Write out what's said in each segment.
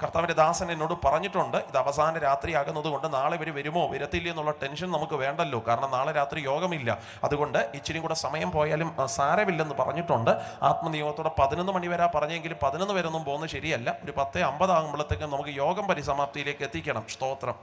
കർത്താവിൻ്റെ ദാസൻ എന്നോട് പറഞ്ഞിട്ടുണ്ട്, ഇത് അവസാന രാത്രി ആകുന്നത് കൊണ്ട് നാളെ ഇവർ വരുമോ വരത്തില്ല എന്നുള്ള ടെൻഷൻ നമുക്ക് വേണ്ടല്ലോ, കാരണം നാളെ രാത്രി യോഗമില്ല, അതുകൊണ്ട് ഇച്ചിരി കൂടെ സമയം പോയാലും സാരമില്ലെന്ന് പറഞ്ഞിട്ടുണ്ട്. ആത്മനിയോഗത്തോടെ 11 മണി വരെ പറഞ്ഞെങ്കിലും 11 വരെ ഒന്നും പോകുന്നത് ശരിയല്ല. ഒരു 10:50 ആകുമ്പോഴത്തേക്കും നമുക്ക് യോഗം പരിസമാപ്തിയിലേക്ക് എത്തിക്കണം. സ്തോത്രം.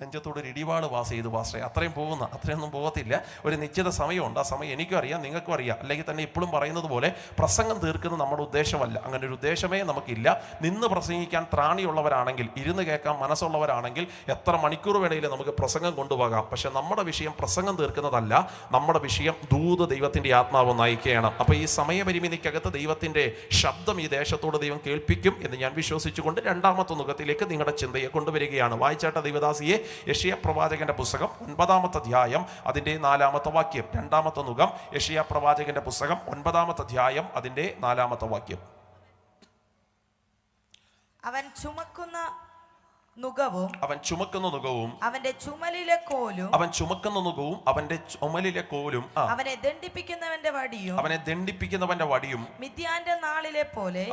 നെഞ്ചത്തോട് ഒരു ഇടിപാട് പാസ് ചെയ്തു പാസ്റ്റേ, അത്രയൊന്നും പോകത്തില്ല. ഒരു നിശ്ചിത സമയമുണ്ട്. ആ സമയം എനിക്കും അറിയാം, നിങ്ങൾക്കും അറിയാം. അല്ലെങ്കിൽ തന്നെ ഇപ്പോഴും പറയുന്നത് പോലെ പ്രസംഗം തീർക്കുന്നത് നമ്മുടെ ഉദ്ദേശമല്ല. അങ്ങനെ ഒരു ഉദ്ദേശമേ നമുക്കില്ല. നിന്ന് പ്രസംഗിക്കാൻ ത്രാണിയുള്ളവരാണെങ്കിൽ, ഇരുന്ന് കേൾക്കാൻ മനസ്സുള്ളവരാണെങ്കിൽ എത്ര മണിക്കൂർ വേണമെങ്കിലും നമുക്ക് പ്രസംഗം കൊണ്ടുപോകാം. പക്ഷെ നമ്മുടെ വിഷയം പ്രസംഗം തീർക്കുന്നതല്ല, നമ്മുടെ വിഷയം ദൂത് ദൈവത്തിൻ്റെ ആത്മാവ് നയിക്കുകയാണ്. അപ്പോൾ ഈ സമയപരിമിതിക്കകത്ത് ദൈവത്തിൻ്റെ ശബ്ദം ഈ ദേശത്തോട് ദൈവം കേൾപ്പിക്കും എന്ന് ഞാൻ വിശ്വസിച്ചുകൊണ്ട് രണ്ടാമത്തെ നുകത്തിലേക്ക് നിങ്ങളുടെ ചിന്തയെ കൊണ്ടുവരികയാണ്. വായിച്ചാട്ട ദൈവദാസിയെ, യെശയ്യാ പ്രവാചകന്റെ പുസ്തകം 9-ാമത്തെ അധ്യായം അതിൻ്റെ 4-ാമത്തെ വാക്യം. രണ്ടാമത്തെ നുകം യെശയ്യാ പ്രവാചകന്റെ പുസ്തകം 9-ാമത്തെ അധ്യായം അതിൻ്റെ 4-ാമത്തെ വാക്യം. അവൻ ചുമക്കുന്ന നുകവും അവന്റെ ചുമലിലെ കോലും അവന്റെ ചുമലിലെ കോലും അവനെ ദണ്ഡിപ്പിക്കുന്നവന്റെ വടിയും മിദ്യാന്റെ നാളിലെ പോലെ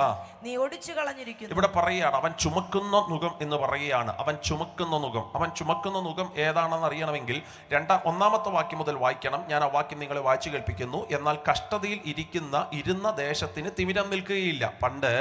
നീ ഒടിച്ചു കളഞ്ഞിരിക്കുന്നു. ഇവിടെ പറയുകയാണ്, അവൻ ചുമക്കുന്ന നുകം എന്ന് പറയുകയാണ്. അവൻ ചുമക്കുന്ന നുകം ഏതാണെന്ന് അറിയണമെങ്കിൽ 1-ാമത്തെ വാക്യം മുതൽ വായിക്കണം. ഞാൻ ആ വാക്യം നിങ്ങളെ വായിച്ചു കേൾപ്പിക്കുന്നു. എന്നാൽ കഷ്ടതയിൽ ഇരുന്ന ദേശത്തിന് തിമിരം നിൽക്കുകയില്ല. പണ്ട്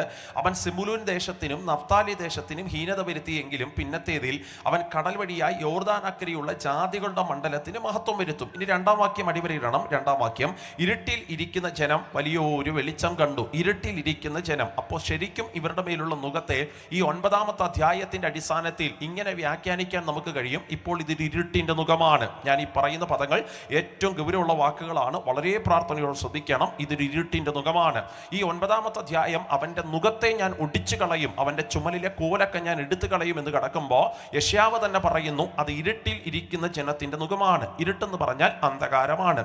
അവൻ സിബുലൂൻ ദേശത്തിനും നഫ്താലി ദേശത്തിനും ഹീനത വരുത്തിയെങ്കിലും പിന്നത്തേതിൽ അവൻ കടൽ വഴിയായി യോർദാൻ അക്കരെയുള്ള ജാതികളുടെ മണ്ഡലത്തിന് മഹത്വം വരുത്തും. ഇനി 2-ാം വാക്യം അടിവരയിടണം. 2-ാം വാക്യം, ഇരുട്ടിൽ ഇരിക്കുന്ന ജനം വലിയൊരു വെളിച്ചം കണ്ടു. ഇരുട്ടിൽ ഇരിക്കുന്ന ജനം. അപ്പോൾ ശരിക്കും ഇവരുടെ മേലുള്ള നുകത്തെ ഈ 9-ാമത്തെ അധ്യായത്തിന്റെ അടിസ്ഥാനത്തിൽ ഇങ്ങനെ വ്യാഖ്യാനിക്കാൻ നമുക്ക് കഴിയും. ഇപ്പോൾ ഇതൊരു ഇരുട്ടിന്റെ നുകമാണ്. ഞാൻ ഈ പറയുന്ന പദങ്ങൾ ഏറ്റവും ഗൗരവമുള്ള വാക്കുകളാണ്. വളരെ പ്രാർത്ഥനയോടെ ശ്രദ്ധിക്കണം. ഇതൊരു ഇരുട്ടിന്റെ നുകമാണ്. ഈ 9-ാമത്തെ അധ്യായം അവന്റെ നുകത്തെ ഞാൻ ഒടിച്ചു കളയും, അവന്റെ ചുമലിലെ കോലൊക്കെ ഞാൻ എടുത്തു കളയും എന്ന് കിടക്കുമ്പോൾ യെശയ്യാവ് തന്നെ പറയുന്നു, അത് ഇരുട്ടിൽ ഇരിക്കുന്ന ജനത്തിന്റെ നുകമാണ്. ഇരുട്ടെന്ന് പറഞ്ഞാൽ അന്ധകാരമാണ്.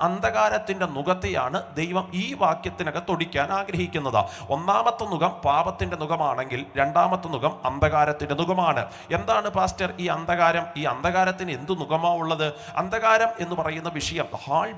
അന്ധകാരത്തിന്റെ നുകത്തെയാണ് ദൈവം ഈ വാക്യത്തിനകത്ത് ഒടിക്കാൻ ആഗ്രഹിക്കുന്നത്. 1-ാമത്തെ നുകം പാപത്തിന്റെ നുകമാണെങ്കിൽ 2-ാമത്തെ നുകം അന്ധകാരത്തിന്റെ നുകമാണ്. എന്താണ് പാസ്റ്റർ ഈ അന്ധകാരം? ഈ അന്ധകാരത്തിന് എന്ത് നുകമാ ഉള്ളത്? അന്ധകാരം എന്ന് പറയുന്ന വിഷയം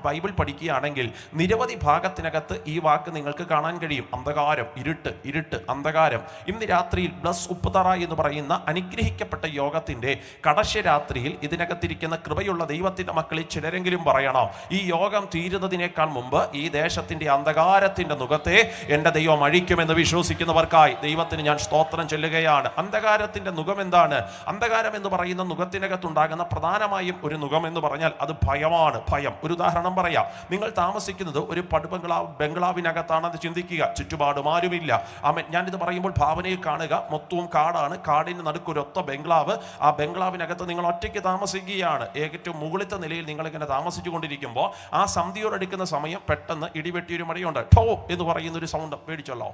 ബൈബിൾ പഠിക്കുകയാണെങ്കിൽ നിരവധി ഭാഗത്തിനകത്ത് ഈ വാക്ക് നിങ്ങൾക്ക് കാണാൻ കഴിയും. അന്ധകാരം, ഇരുട്ട്, അന്ധകാരം. ഇന്ന് രാത്രിയിൽ ബ്ലസ് ഉപ്പുതറ എന്ന് പറയുന്ന അനുഗ്രഹിക്കപ്പെട്ട യോഗത്തിന്റെ കടശ്യ രാത്രിയിൽ ഇതിനകത്തിരിക്കുന്ന കൃപയുള്ള ദൈവത്തിന്റെ മക്കളിൽ ചിലരെങ്കിലും പറയണം, ഈ യോഗം തീരുന്നതിനേക്കാൾ മുമ്പ് ഈ ദേശത്തിന്റെ അന്ധകാരത്തിന്റെ നുകത്തെ എന്റെ ദൈവം അഴിക്കുമെന്ന് വിശ്വസിക്കുന്നവർക്കായി ദൈവത്തിന് ഞാൻ സ്തോത്രം ചൊല്ലുകയാണ്. അന്ധകാരത്തിന്റെ നുകം എന്താണ്? അന്ധകാരം എന്ന് പറയുന്ന നുകത്തിനകത്തുണ്ടാകുന്ന പ്രധാനമായും ഒരു നുകം എന്ന് പറഞ്ഞാൽ അത് ഭയമാണ്. ഭയം. ഒരു ഉദാഹരണം പറയാം. നിങ്ങൾ താമസിക്കുന്നത് ഒരു ബംഗ്ലാവിനകത്താണെന്ന് ചിന്തിക്കുക. ചുറ്റുപാടും ആരുമില്ല. ഞാനിത് പറയുമ്പോൾ ഭാവനയിൽ കാണുക, മൊത്തവും കാടാണ്. കാടിന് നടുക്കൊരൊത്ത ബംഗ്ലാവ്. ആ ബംഗ്ലാവിനകത്ത് നിങ്ങൾ ഒറ്റയ്ക്ക് താമസിക്കുകയാണ്. ഏറ്റവും മുകളിലത്തെ നിലയിൽ നിങ്ങൾ ഇങ്ങനെ താമസിച്ചു കൊണ്ടിരിക്കുമ്പോൾ ആ സന്ധ്യയോടെടുക്കുന്ന സമയം പെട്ടെന്ന് ഇടിവെട്ടിയൊരു മഴയുണ്ട്. ടോ എന്ന് പറയുന്ന ഒരു സൗണ്ട്. പേടിച്ചല്ലോ?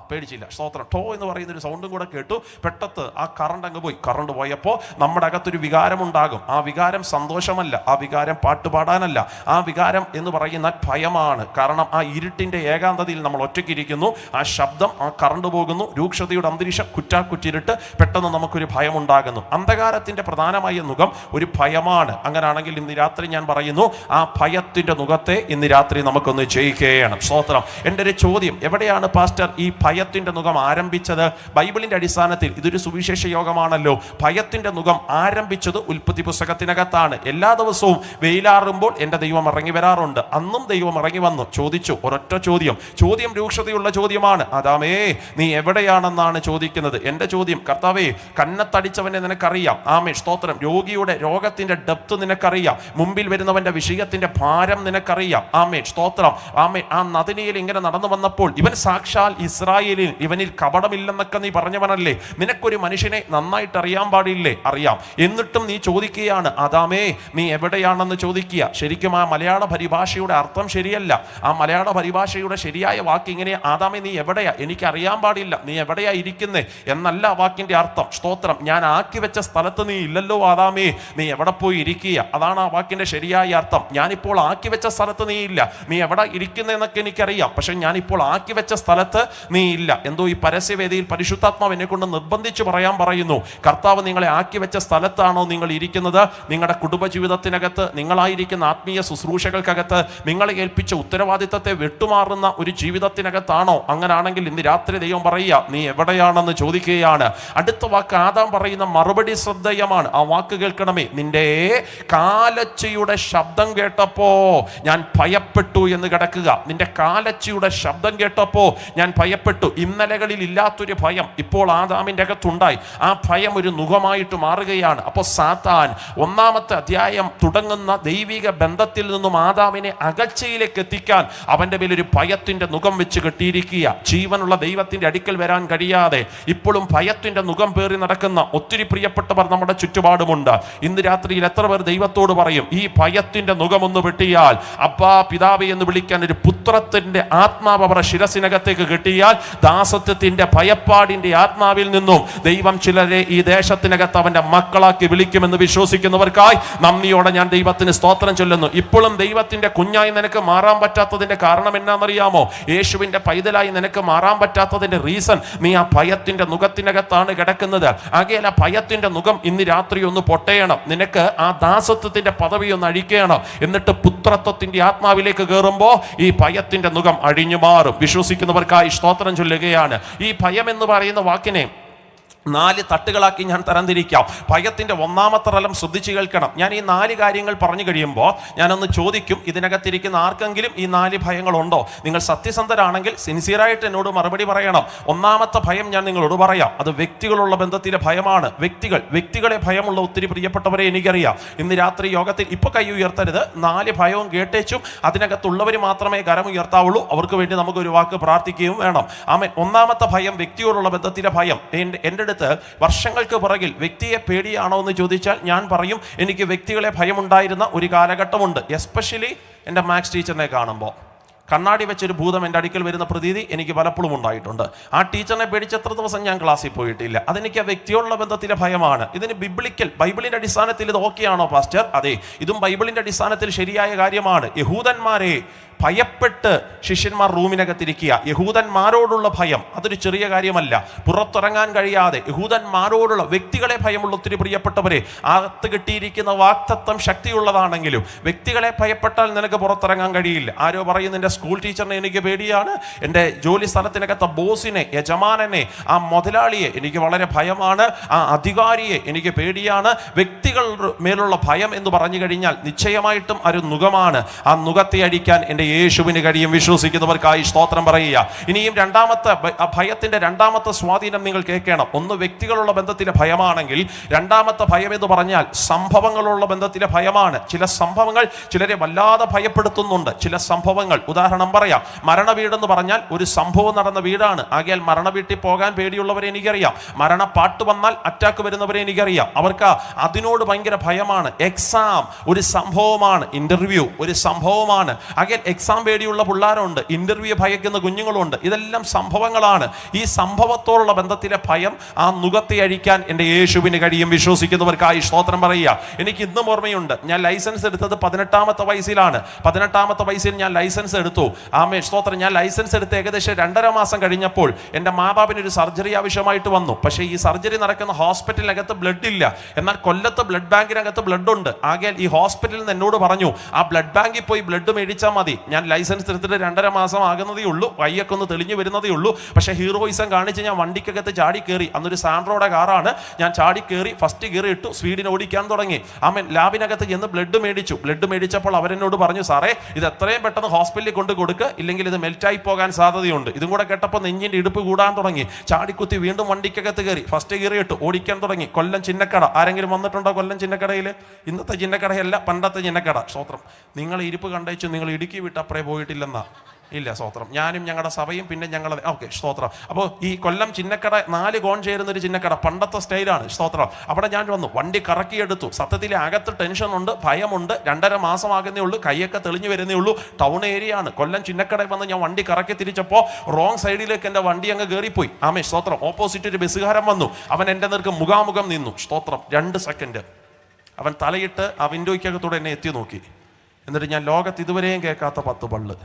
പേടിച്ചില്ല. സ്തോത്രം. ടോ എന്ന് പറയുന്ന ഒരു സൗണ്ടും കൂടെ കേട്ടു. പെട്ടെന്ന് ആ കറണ്ട് അങ്ങ് പോയി. കറണ്ട് പോയപ്പോൾ നമ്മുടെ അകത്തൊരു വികാരം ഉണ്ടാകും. ആ വികാരം സന്തോഷമല്ല, ആ വികാരം പാട്ടുപാടാനല്ല, ആ വികാരം എന്ന് പറയുന്ന ഭയമാണ്. കാരണം ആ ഇരുട്ടിന്റെ ഏകാന്തതയിൽ നമ്മൾ ഒറ്റയ്ക്കിരിക്കുന്നു. ആ ശബ്ദം, ആ കറണ്ട് പോകുന്നു, രൂക്ഷതയുടെ അന്തരീക്ഷം, കുറ്റാക്കുറ്റിരുട്ട്, പെട്ടെന്ന് നമുക്കൊരു ഭയം ഉണ്ടാകുന്നു. അന്ധകാരത്തിന്റെ പ്രധാനമായ നുകം ഒരു ഭയമാണ്. അങ്ങനെയാണെങ്കിൽ ഇന്ന് രാത്രി ഞാൻ പറയുന്നു, ആ ഭയത്തിന്റെ നുകത്തെ ഇന്ന് രാത്രി നമുക്കൊന്ന് ജയിക്കുകയാണ്. സ്തോത്രം. എൻ്റെ ഒരു ചോദ്യം, എവിടെയാണ് പാസ്റ്റർ ഈ ഭയത്തിന്റെ നുകം ആരംഭിച്ചത്? ബൈബിളിന്റെ അടിസ്ഥാനത്തിൽ ഇതൊരു സുവിശേഷ യോഗമാണല്ലോ. ഭയത്തിന്റെ നുകം ആരംഭിച്ചത് ഉൽപ്പത്തി പുസ്തകത്തിനകത്താണ്. എല്ലാ ദിവസവും വെയിലാറുമ്പോൾ എൻ്റെ ദൈവം ഇറങ്ങി വരാറുണ്ട്. അന്നും ദൈവം ഇറങ്ങി വന്നു. ചോദിച്ചു ഒരൊറ്റ ചോദ്യം. ചോദ്യം രൂക്ഷതയുള്ള ചോദ്യമാണ്. ആദാമേ, നീ എവിടെയാണെന്നാണ് ചോദിക്കുന്നത്. എൻ്റെ ചോദ്യം, കർത്താവേ, കന്നത്തടിച്ചവനെ നിനക്കറിയാം. ആമേൻ, സ്തോത്രം. രോഗിയുടെ രോഗത്തിന്റെ ഡെപ്ത് നിനക്കറിയാം. മുമ്പിൽ വരുന്നവന്റെ വിഷയത്തിന്റെ ഭാരം നിനക്കറിയാം. ആമേൻ, സ്തോത്രം. ആമേൻ. ആ നദിനിയിൽ ഇങ്ങനെ നടന്നു വന്നപ്പോൾ ഇവൻ സാക്ഷാൽ ഇസ്രായേലിൽ, ഇവനിൽ കപടമില്ലെന്നൊക്കെ നീ പറഞ്ഞവനല്ലേ. നിനക്കൊരു മനുഷ്യനെ നന്നായിട്ട് അറിയാൻ പാടില്ലേ? അറിയാം. എന്നിട്ടും നീ ചോദിക്കുകയാണ്, ആദാമേ, നീ എവിടെയാണെന്ന് ചോദിക്കുക. ശരിക്കും ആ മലയാള പരിഭാഷയുടെ അർത്ഥം ശരിയല്ല. ആ മലയാള പരിഭാഷയുടെ ശരിയായ വാക്ക് ഇങ്ങനെ, ആദാമേ നീ എവിടെയാ? എനിക്ക് അറിയാൻ പാടില്ല, നീ എവിടെയാ ഇരിക്കുന്നേ എന്നല്ല വാക്കിന്റെ അർത്ഥം. സ്തോത്രം, ഞാൻ ആക്കി വെച്ച സ്ഥലത്ത് നീ ഇല്ലല്ലോ ആദാമേ, നീ എവിടെ പോയി ഇരിക്കുക? അതാണ് ആ വാക്കിന്റെ ശരിയായ അർത്ഥം. ഞാനിപ്പോൾ ആക്കി വെച്ച സ്ഥലത്ത് നീ ഇല്ല. നീ എവിടെ ഇരിക്കുന്നതെന്നൊക്കെ എനിക്കറിയാം, പക്ഷെ ഞാനിപ്പോൾ ആക്കി വെച്ച സ്ഥലത്ത് നീ ഇല്ല. എന്തോ ഈ പരസ്യവേദിയിൽ പരിശുദ്ധാത്മാവ് എന്നെ കൊണ്ട് നിർബന്ധിച്ച് പറയുന്നു, കർത്താവ് നിങ്ങളെ ആക്കി വെച്ച സ്ഥലത്താണോ നിങ്ങൾ ഇരിക്കുന്നത്? നിങ്ങളുടെ കുടുംബജീവിതത്തിനകത്ത്, നിങ്ങളായിരിക്കുന്ന ആത്മീയ ശുശ്രൂഷകൾക്കകത്ത്, നിങ്ങളെ ഏൽപ്പിച്ച ഉത്തരവാദിത്തത്തെ വിട്ടുമാറുന്ന ഒരു ജീവിതത്തിനകത്താണോ? അങ്ങനാണെങ്കിൽ ഇന്ന് രാത്രി ദൈവം പറയുക, നീ എവിടെയാണെന്ന് ചോദിക്കുകയാണ്. അടുത്ത വാക്ക് ആദാം പറയുന്ന മറുപടി ശ്രദ്ധേയമാണ്. ആ വാക്ക് കേൾക്കണമേ. നിന്റെ കാലച്ചയുടെ ശബ്ദം കേട്ടപ്പോ ഞാൻ ഭയപ്പെട്ടു എന്ന് കിടക്കുക. നിന്റെ കാലച്ചയുടെ ശബ്ദം കേട്ടപ്പോ ഞാൻ ഭയപ്പെട്ടു. ഇന്നലകളിൽ ഇല്ലാത്തൊരു ഭയം ഇപ്പോൾ ആദാമിന്റെ അകത്തുണ്ടായി. ആ ഭയം ഒരു നുകമായിട്ട് മാറുകയാണ്. അപ്പോൾ സാത്താൻ 1-ാമത്തെ അധ്യായം തുടങ്ങുന്ന ദൈവിക ബന്ധത്തിൽ നിന്നും ആദാമിനെ അകൽച്ചയിലേക്ക് എത്തിക്കാൻ അവന്റെ മേലൊരു ഭയത്തിന്റെ നുകം വെച്ച് കെട്ടിയിരിക്കുക. ജീവനുള്ള ദൈവത്തിന്റെ അടുക്കൽ വരാൻ കഴിയാതെ ഇപ്പോഴും ഭയത്തിന്റെ നുകം പേറി നടക്കുന്ന ഒത്തിരി പ്രിയപ്പെട്ടവർ നമ്മുടെ ചുറ്റുപാടുമുണ്ട്. ഇന്ന് രാത്രിയിൽ എത്ര പേർ ദൈവത്തോട് പറയും, ഈ ഭയത്തിന്റെ നുകമൊന്ന് വെട്ടിയാൽ, അപ്പാ പിതാവേ എന്ന് വിളിക്കാൻ ഒരു പുത്രത്തിന്റെ ആത്മാവ് അവരുടെ ശിരസിനകത്തേക്ക് കെട്ടിയാൽ, ദാസത്വത്തിന്റെ ഭയപ്പാടിന്റെ ആത്മാവിൽ നിന്നും ദൈവം ചിലരെ ഈ ദേശത്തിനകത്ത് അവന്റെ മക്കളാക്കി വിളിക്കുമെന്ന് വിശ്വസിക്കുന്നവർക്കായി നന്ദിയോടെ ഞാൻ ദൈവത്തിന് സ്തോത്രം ചൊല്ലുന്നു. ഇപ്പോഴും ദൈവത്തിന്റെ കുഞ്ഞായി നിനക്ക് മാറാൻ പറ്റാത്തതിന്റെ കാരണം എന്നാണെന്നറിയാമോ? യേശുവിന്റെ പൈതലായി നിനക്ക് മാറാൻ പറ്റാത്തതിന്റെ റീസൺ, നീ ആ ഭയത്തിന്റെ നുകത്തിനകത്താണ് കിടക്കുന്നത്. ആകയാൽ ആ ഭയത്തിന്റെ നുകം ഇന്ന് രാത്രി ഒന്ന് പൊട്ടയണം. നിനക്ക് ആ ദാസത്വത്തിന്റെ പദവി ഒന്ന് അഴിക്കണം. എന്നിട്ട് പുത്രത്വത്തിന്റെ ആത്മാവിലേക്ക് കയറുമ്പോൾ ഈ ഭയത്തിന്റെ നുകം അഴിഞ്ഞു മാറും. വിശ്വസിക്കുന്നവർക്കായി സ്തോത്രം ചൊല്ലുകയാണ്. ഈ ഭയം എന്ന് പറയുന്ന വാക്കിനെ 4 തട്ടുകളാക്കി ഞാൻ തരംതിരിക്കാം. ഭയത്തിന്റെ 1-ാമത്തെ തലം ശ്രദ്ധിച്ചു കേൾക്കണം. ഞാൻ ഈ 4 കാര്യങ്ങൾ പറഞ്ഞു കഴിയുമ്പോൾ ഞാനൊന്ന് ചോദിക്കും, ഇതിനകത്തിരിക്കുന്ന ആർക്കെങ്കിലും ഈ 4 ഭയങ്ങളുണ്ടോ? നിങ്ങൾ സത്യസന്ധരാണെങ്കിൽ സിൻസിയറായിട്ട് എന്നോട് മറുപടി പറയണം. 1-ാമത്തെ ഭയം ഞാൻ നിങ്ങളോട് പറയാം. അത് വ്യക്തികളുള്ള ബന്ധത്തിലെ ഭയമാണ്. വ്യക്തികളെ ഭയമുള്ള ഒത്തിരി പ്രിയപ്പെട്ടവരെ എനിക്കറിയാം. ഇന്ന് രാത്രി യോഗത്തിൽ ഇപ്പൊ കൈ ഉയർത്തരുത്. 4 ഭയവും കേട്ടേച്ചും അതിനകത്തുള്ളവർ മാത്രമേ കരം ഉയർത്താവുള്ളൂ. അവർക്ക് വേണ്ടി നമുക്ക് ഒരു വാക്ക് പ്രാർത്ഥിക്കുകയും വേണം. ആമേൻ. 1-ാമത്തെ ഭയം വ്യക്തിയോടുള്ള ബന്ധത്തിലെ ഭയം. എൻ്റെ വർഷങ്ങൾക്ക് പുറകിൽ വ്യക്തിയെ പേടിയാണോ എന്ന് ചോദിച്ചാൽ ഞാൻ പറയും, എനിക്ക് വ്യക്തികളെ ഭയമുണ്ടായിരുന്ന ഒരു കാലഘട്ടമുണ്ട്. എസ്പെഷ്യലി എൻ്റെ മാത്സ് ടീച്ചറിനെ കാണുമ്പോൾ കണ്ണാടി വെച്ചൊരു ഭൂതം എൻ്റെ അടുക്കൽ വരുന്ന പ്രതീതി എനിക്ക് പലപ്പോഴും ഉണ്ടായിട്ടുണ്ട്. ആ ടീച്ചറിനെ പേടിച്ച് എത്ര ദിവസം ഞാൻ ക്ലാസ്സിൽ പോയിട്ടില്ല. അതെനിക്ക് വ്യക്തിയോടുള്ള ബന്ധത്തിലെ ഭയമാണ്. ഇതിന് ബൈബിളിന്റെ അടിസ്ഥാനത്തിൽ ഇത് ഓക്കെയാണോ പാസ്റ്റർ? അതെ, ഇതും ബൈബിളിന്റെ അടിസ്ഥാനത്തിൽ ശരിയായ കാര്യമാണ്. യഹൂദന്മാരെ ഭയപ്പെട്ട് ശിഷ്യന്മാർ റൂമിനകത്തിരിക്കുക. യഹൂദന്മാരോടുള്ള ഭയം അതൊരു ചെറിയ കാര്യമല്ല. പുറത്തിറങ്ങാൻ കഴിയാതെ യഹൂദന്മാരോടുള്ള വ്യക്തികളെ ഭയമുള്ള ഒത്തിരി പ്രിയപ്പെട്ടവരെ, അകത്ത് കിട്ടിയിരിക്കുന്ന വാക്തത്വം ശക്തിയുള്ളതാണെങ്കിലും വ്യക്തികളെ ഭയപ്പെട്ടാൽ നിനക്ക് പുറത്തിറങ്ങാൻ കഴിയില്ല. ആരോ പറയും, എൻ്റെ സ്കൂൾ ടീച്ചറിനെ എനിക്ക് പേടിയാണ്, എൻ്റെ ജോലി സ്ഥലത്തിനകത്തെ ബോസിനെ, യജമാനനെ, ആ മുതലാളിയെ എനിക്ക് വളരെ ഭയമാണ്, ആ അധികാരിയെ എനിക്ക് പേടിയാണ്. വ്യക്തികൾ മേലുള്ള ഭയം എന്ന് പറഞ്ഞു കഴിഞ്ഞാൽ നിശ്ചയമായിട്ടും ഒരു നുകമാണ്. ആ നുകത്തെ അടിക്കാൻ എൻ്റെ യേശുവിന് കഴിയും. വിശ്വസിക്കുന്നവർക്കായി സ്തോത്രം പറയുക. ഇനിയും ഭയത്തിന്റെ 2-ാമത്തെ സ്വാധീനം നിങ്ങൾ കേൾക്കണം. ഒന്ന് വ്യക്തികളുള്ള ബന്ധത്തിലെ ഭയമാണെങ്കിൽ, 2-ാമത്തെ ഭയം എന്ന് പറഞ്ഞാൽ സംഭവങ്ങളുള്ള ബന്ധത്തിലെ ഭയമാണ്. ചില സംഭവങ്ങൾ ചിലരെ വല്ലാതെ ഭയപ്പെടുത്തുന്നുണ്ട്. ചില സംഭവങ്ങൾ, ഉദാഹരണം പറയാം. മരണവീടെന്ന് പറഞ്ഞാൽ ഒരു സംഭവം നടന്ന വീടാണ്. ആകയാൽ മരണവീട്ടിൽ പോകാൻ പേടിയുള്ളവരെ എനിക്കറിയാം. മരണപ്പാട്ട് വന്നാൽ അറ്റാക്ക് വരുന്നവരെ എനിക്കറിയാം. അവർക്ക് അതിനോട് ഭയങ്കര ഭയമാണ്. എക്സാം ഒരു സംഭവമാണ്. ഇന്റർവ്യൂ ഒരു സംഭവമാണ്. ആകയാൽ എക്സാം പേടിയുള്ള പിള്ളേരുണ്ട്, ഇന്റർവ്യൂ ഭയക്കുന്ന കുഞ്ഞുങ്ങളുണ്ട്. ഇതെല്ലാം സംഭവങ്ങളാണ്. ഈ സംഭവത്തോടുള്ള ബന്ധത്തിലെ ഭയം, ആ നുകത്തെ അഴിക്കാൻ എൻ്റെ യേശുവിന് കഴിയും. വിശ്വസിക്കുന്നവർക്കായി സ്തോത്രം പറയുക. എനിക്ക് ഇന്നും ഓർമ്മയുണ്ട്, ഞാൻ ലൈസൻസ് എടുത്തത് 18-ാമത്തെ വയസ്സിലാണ്. 18-ാമത്തെ വയസ്സിൽ ഞാൻ ലൈസൻസ് എടുത്തു. ആമേൻ സ്തോത്രം. ഞാൻ ലൈസൻസ് എടുത്ത് ഏകദേശം 2.5 മാസം കഴിഞ്ഞപ്പോൾ എൻ്റെ മാതാവിന് ഒരു സർജറി ആവശ്യമായിട്ട് വന്നു. പക്ഷേ ഈ സർജറി നടക്കുന്ന ഹോസ്പിറ്റലിനകത്ത് ബ്ലഡ് ഇല്ല. എന്നാൽ കൊല്ലത്ത് ബ്ലഡ് ബാങ്കിനകത്ത് ബ്ലഡ് ഉണ്ട്. ആകയാൽ ഈ ഹോസ്പിറ്റലിൽ നിന്ന് എന്നോട് പറഞ്ഞു, ആ ബ്ലഡ് ബാങ്കിൽ പോയി ബ്ലഡ് മേടിച്ചാൽ മതി. ഞാൻ ലൈസൻസ് എടുത്തിട്ട് 2.5 മാസം ആകുന്നതേ ഉള്ളൂ. വയ്യൊക്കെ ഒന്ന് തെളിഞ്ഞു വരുന്നതേ ഉള്ളൂ. പക്ഷേ ഹീറോയിസം കാണിച്ച് ഞാൻ വണ്ടിക്കകത്ത് ചാടി കയറി. അന്നൊരു സാൻഡ്രോയുടെ കാറാണ്. ഞാൻ ചാടി കയറി ഫസ്റ്റ് ഗിയർ ഇട്ടു, സ്പീഡിന് ഓടിക്കാൻ തുടങ്ങി. ആമേൻ. ലാബിനകത്ത് ചെന്ന് ബ്ലഡ് മേടിച്ചു. ബ്ലഡ് മേടിച്ചപ്പോൾ അവരെന്നോട് പറഞ്ഞു, സാറേ ഇത് എത്രയും പെട്ടെന്ന് ഹോസ്പിറ്റലിൽ കൊണ്ട് കൊടുക്കുക, ഇല്ലെങ്കിൽ ഇത് മെൽറ്റായി പോകാൻ സാധ്യതയുണ്ട്. ഇതും കൂടെ കേട്ടപ്പോൾ നെഞ്ചിൻ്റെ ഇടുപ്പ് കൂടാൻ തുടങ്ങി. ചാടിക്കുത്തി വീണ്ടും വണ്ടിക്കകത്ത് കയറി ഫസ്റ്റ് ഗിയർ ഇട്ടു, ഓടിക്കാൻ തുടങ്ങി. കൊല്ലം ചിന്നക്കട. ആരെങ്കിലും വന്നിട്ടുണ്ടോ കൊല്ലം ചിന്നക്കടയിൽ? ഇന്നത്തെ ചിന്നക്കടയല്ല, പണ്ടത്തെ ചിന്നക്കട. സ്തോത്രം. നിങ്ങൾ ഇരിപ്പ് കണ്ടേച്ചു, നിങ്ങൾ ഇടുക്കി വിട്ട് അപ്പുറേ പോയിട്ടില്ലെന്നാ. ഇല്ല, സ്തോത്രം. ഞാനും ഞങ്ങളുടെ സഭയും പിന്നെ ഞങ്ങളുടെ ഓക്കെ, സ്തോത്രം. അപ്പോൾ ഈ കൊല്ലം ചിന്നക്കട 4 കോൺ ചേരുന്നൊരു ചിന്നക്കട, പണ്ടത്തെ സ്റ്റൈലാണ്, സ്തോത്രം. അവിടെ ഞാൻ വന്നു, വണ്ടി കറക്കിയെടുത്തു. സത്യത്തിൽ അകത്ത് ടെൻഷനുണ്ട്, ഭയമുണ്ട്. 2.5 മാസമാകുന്നേ ഉള്ളൂ, കൈയൊക്കെ തെളിഞ്ഞു വരുന്നേ ഉള്ളൂ. ടൗൺ ഏരിയ ആണ്. കൊല്ലം ചിന്നക്കടയിൽ വന്ന് ഞാൻ വണ്ടി കറക്കി തിരിച്ചപ്പോൾ റോങ് സൈഡിലേക്ക് എൻ്റെ വണ്ടി അങ്ങ് കയറിപ്പോയി. ആമേ, സ്തോത്രം. ഓപ്പോസിറ്റ് ഒരു ബസ്സുകാരൻ വന്നു. അവൻ എൻ്റെ നേർക്ക് മുഖാമുഖം നിന്നു, സ്തോത്രം. 2 സെക്കൻഡ് അവൻ തലയിട്ട് ആ വിൻഡോയ്ക്കകത്തൂടെ എന്നെ എത്തി നോക്കി. എന്നിട്ട് ഞാൻ ലോകത്ത് ഇതുവരെയും കേൾക്കാത്ത 10 പള്ള്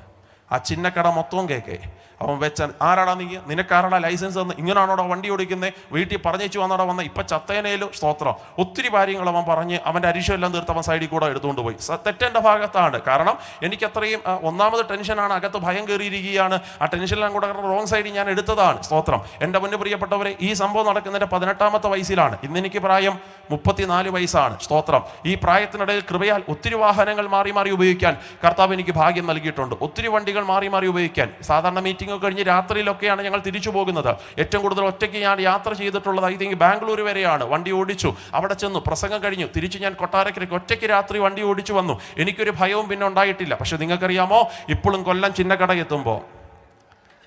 ആ ചിന്നക്കട മൊത്തവും കേൾക്കേ. അവൻ വെച്ച, ആരാടാ നീ, നിനക്കാരാടാ ലൈസൻസ് തന്ന്, ഇങ്ങനെയാണോടാ വണ്ടി ഓടിക്കുന്നത്, വീട്ടിൽ പറഞ്ഞേച്ചു വന്നോടാ വന്ന, ഇപ്പം ചത്തേനയിലും, സ്തോത്രം. ഒത്തിരി കാര്യങ്ങൾ അവൻ പറഞ്ഞ് അവൻ്റെ അരിശമെല്ലാം തീർത്ത് അവൻ സൈഡിൽ കൂടെ എടുത്തുകൊണ്ട് പോയി. തെറ്റെൻ്റെ ഭാഗത്താണ്. കാരണം എനിക്കത്രയും ഒന്നാമത് ടെൻഷനാണ്, അകത്ത് ഭയം കയറിയിരിക്കുകയാണ്. ആ ടെൻഷനെല്ലാം കൂടെ റോങ് സൈഡിൽ ഞാൻ എടുത്തതാണ്, സ്തോത്രം. എൻ്റെ മുന്നേ പ്രിയപ്പെട്ടവരെ, ഈ സംഭവം നടക്കുന്നതിൻ്റെ 18ാമത്തെ വയസ്സിലാണ്. ഇന്നെനിക്ക് പ്രായം 34 വയസ്സാണ്, സ്തോത്രം. ഈ പ്രായത്തിനിടയിൽ കൃപയാൽ ഒത്തിരി വാഹനങ്ങൾ മാറി മാറി ഉപയോഗിക്കാൻ കർത്താവ് എനിക്ക് ഭാഗ്യം നൽകിയിട്ടുണ്ട്. ഒത്തിരി വണ്ടികൾ മാറി മാറി ഉപയോഗിക്കാൻ. സാധാരണ മീറ്റിംഗ് കഴിഞ്ഞ് രാത്രിയിലൊക്കെയാണ് ഞങ്ങൾ തിരിച്ചു പോകുന്നത്. ഏറ്റവും കൂടുതൽ ഒറ്റയ്ക്ക് ഞാൻ യാത്ര ചെയ്തിട്ടുള്ളത് ഐ തിങ്ക് ബാംഗ്ലൂർ വരെയാണ്. വണ്ടി ഓടിച്ചു, അവിടെ ചെന്നു, പ്രസംഗം കഴിഞ്ഞു, തിരിച്ച് ഞാൻ കൊട്ടാരക്കരയ്ക്ക് ഒറ്റയ്ക്ക് രാത്രി വണ്ടി ഓടിച്ചു വന്നു. എനിക്കൊരു ഭയവും പിന്നെ ഉണ്ടായിട്ടില്ല. പക്ഷെ നിങ്ങൾക്കറിയാമോ, ഇപ്പോഴും കൊല്ലം ചിന്നക്കട എത്തുമ്പോൾ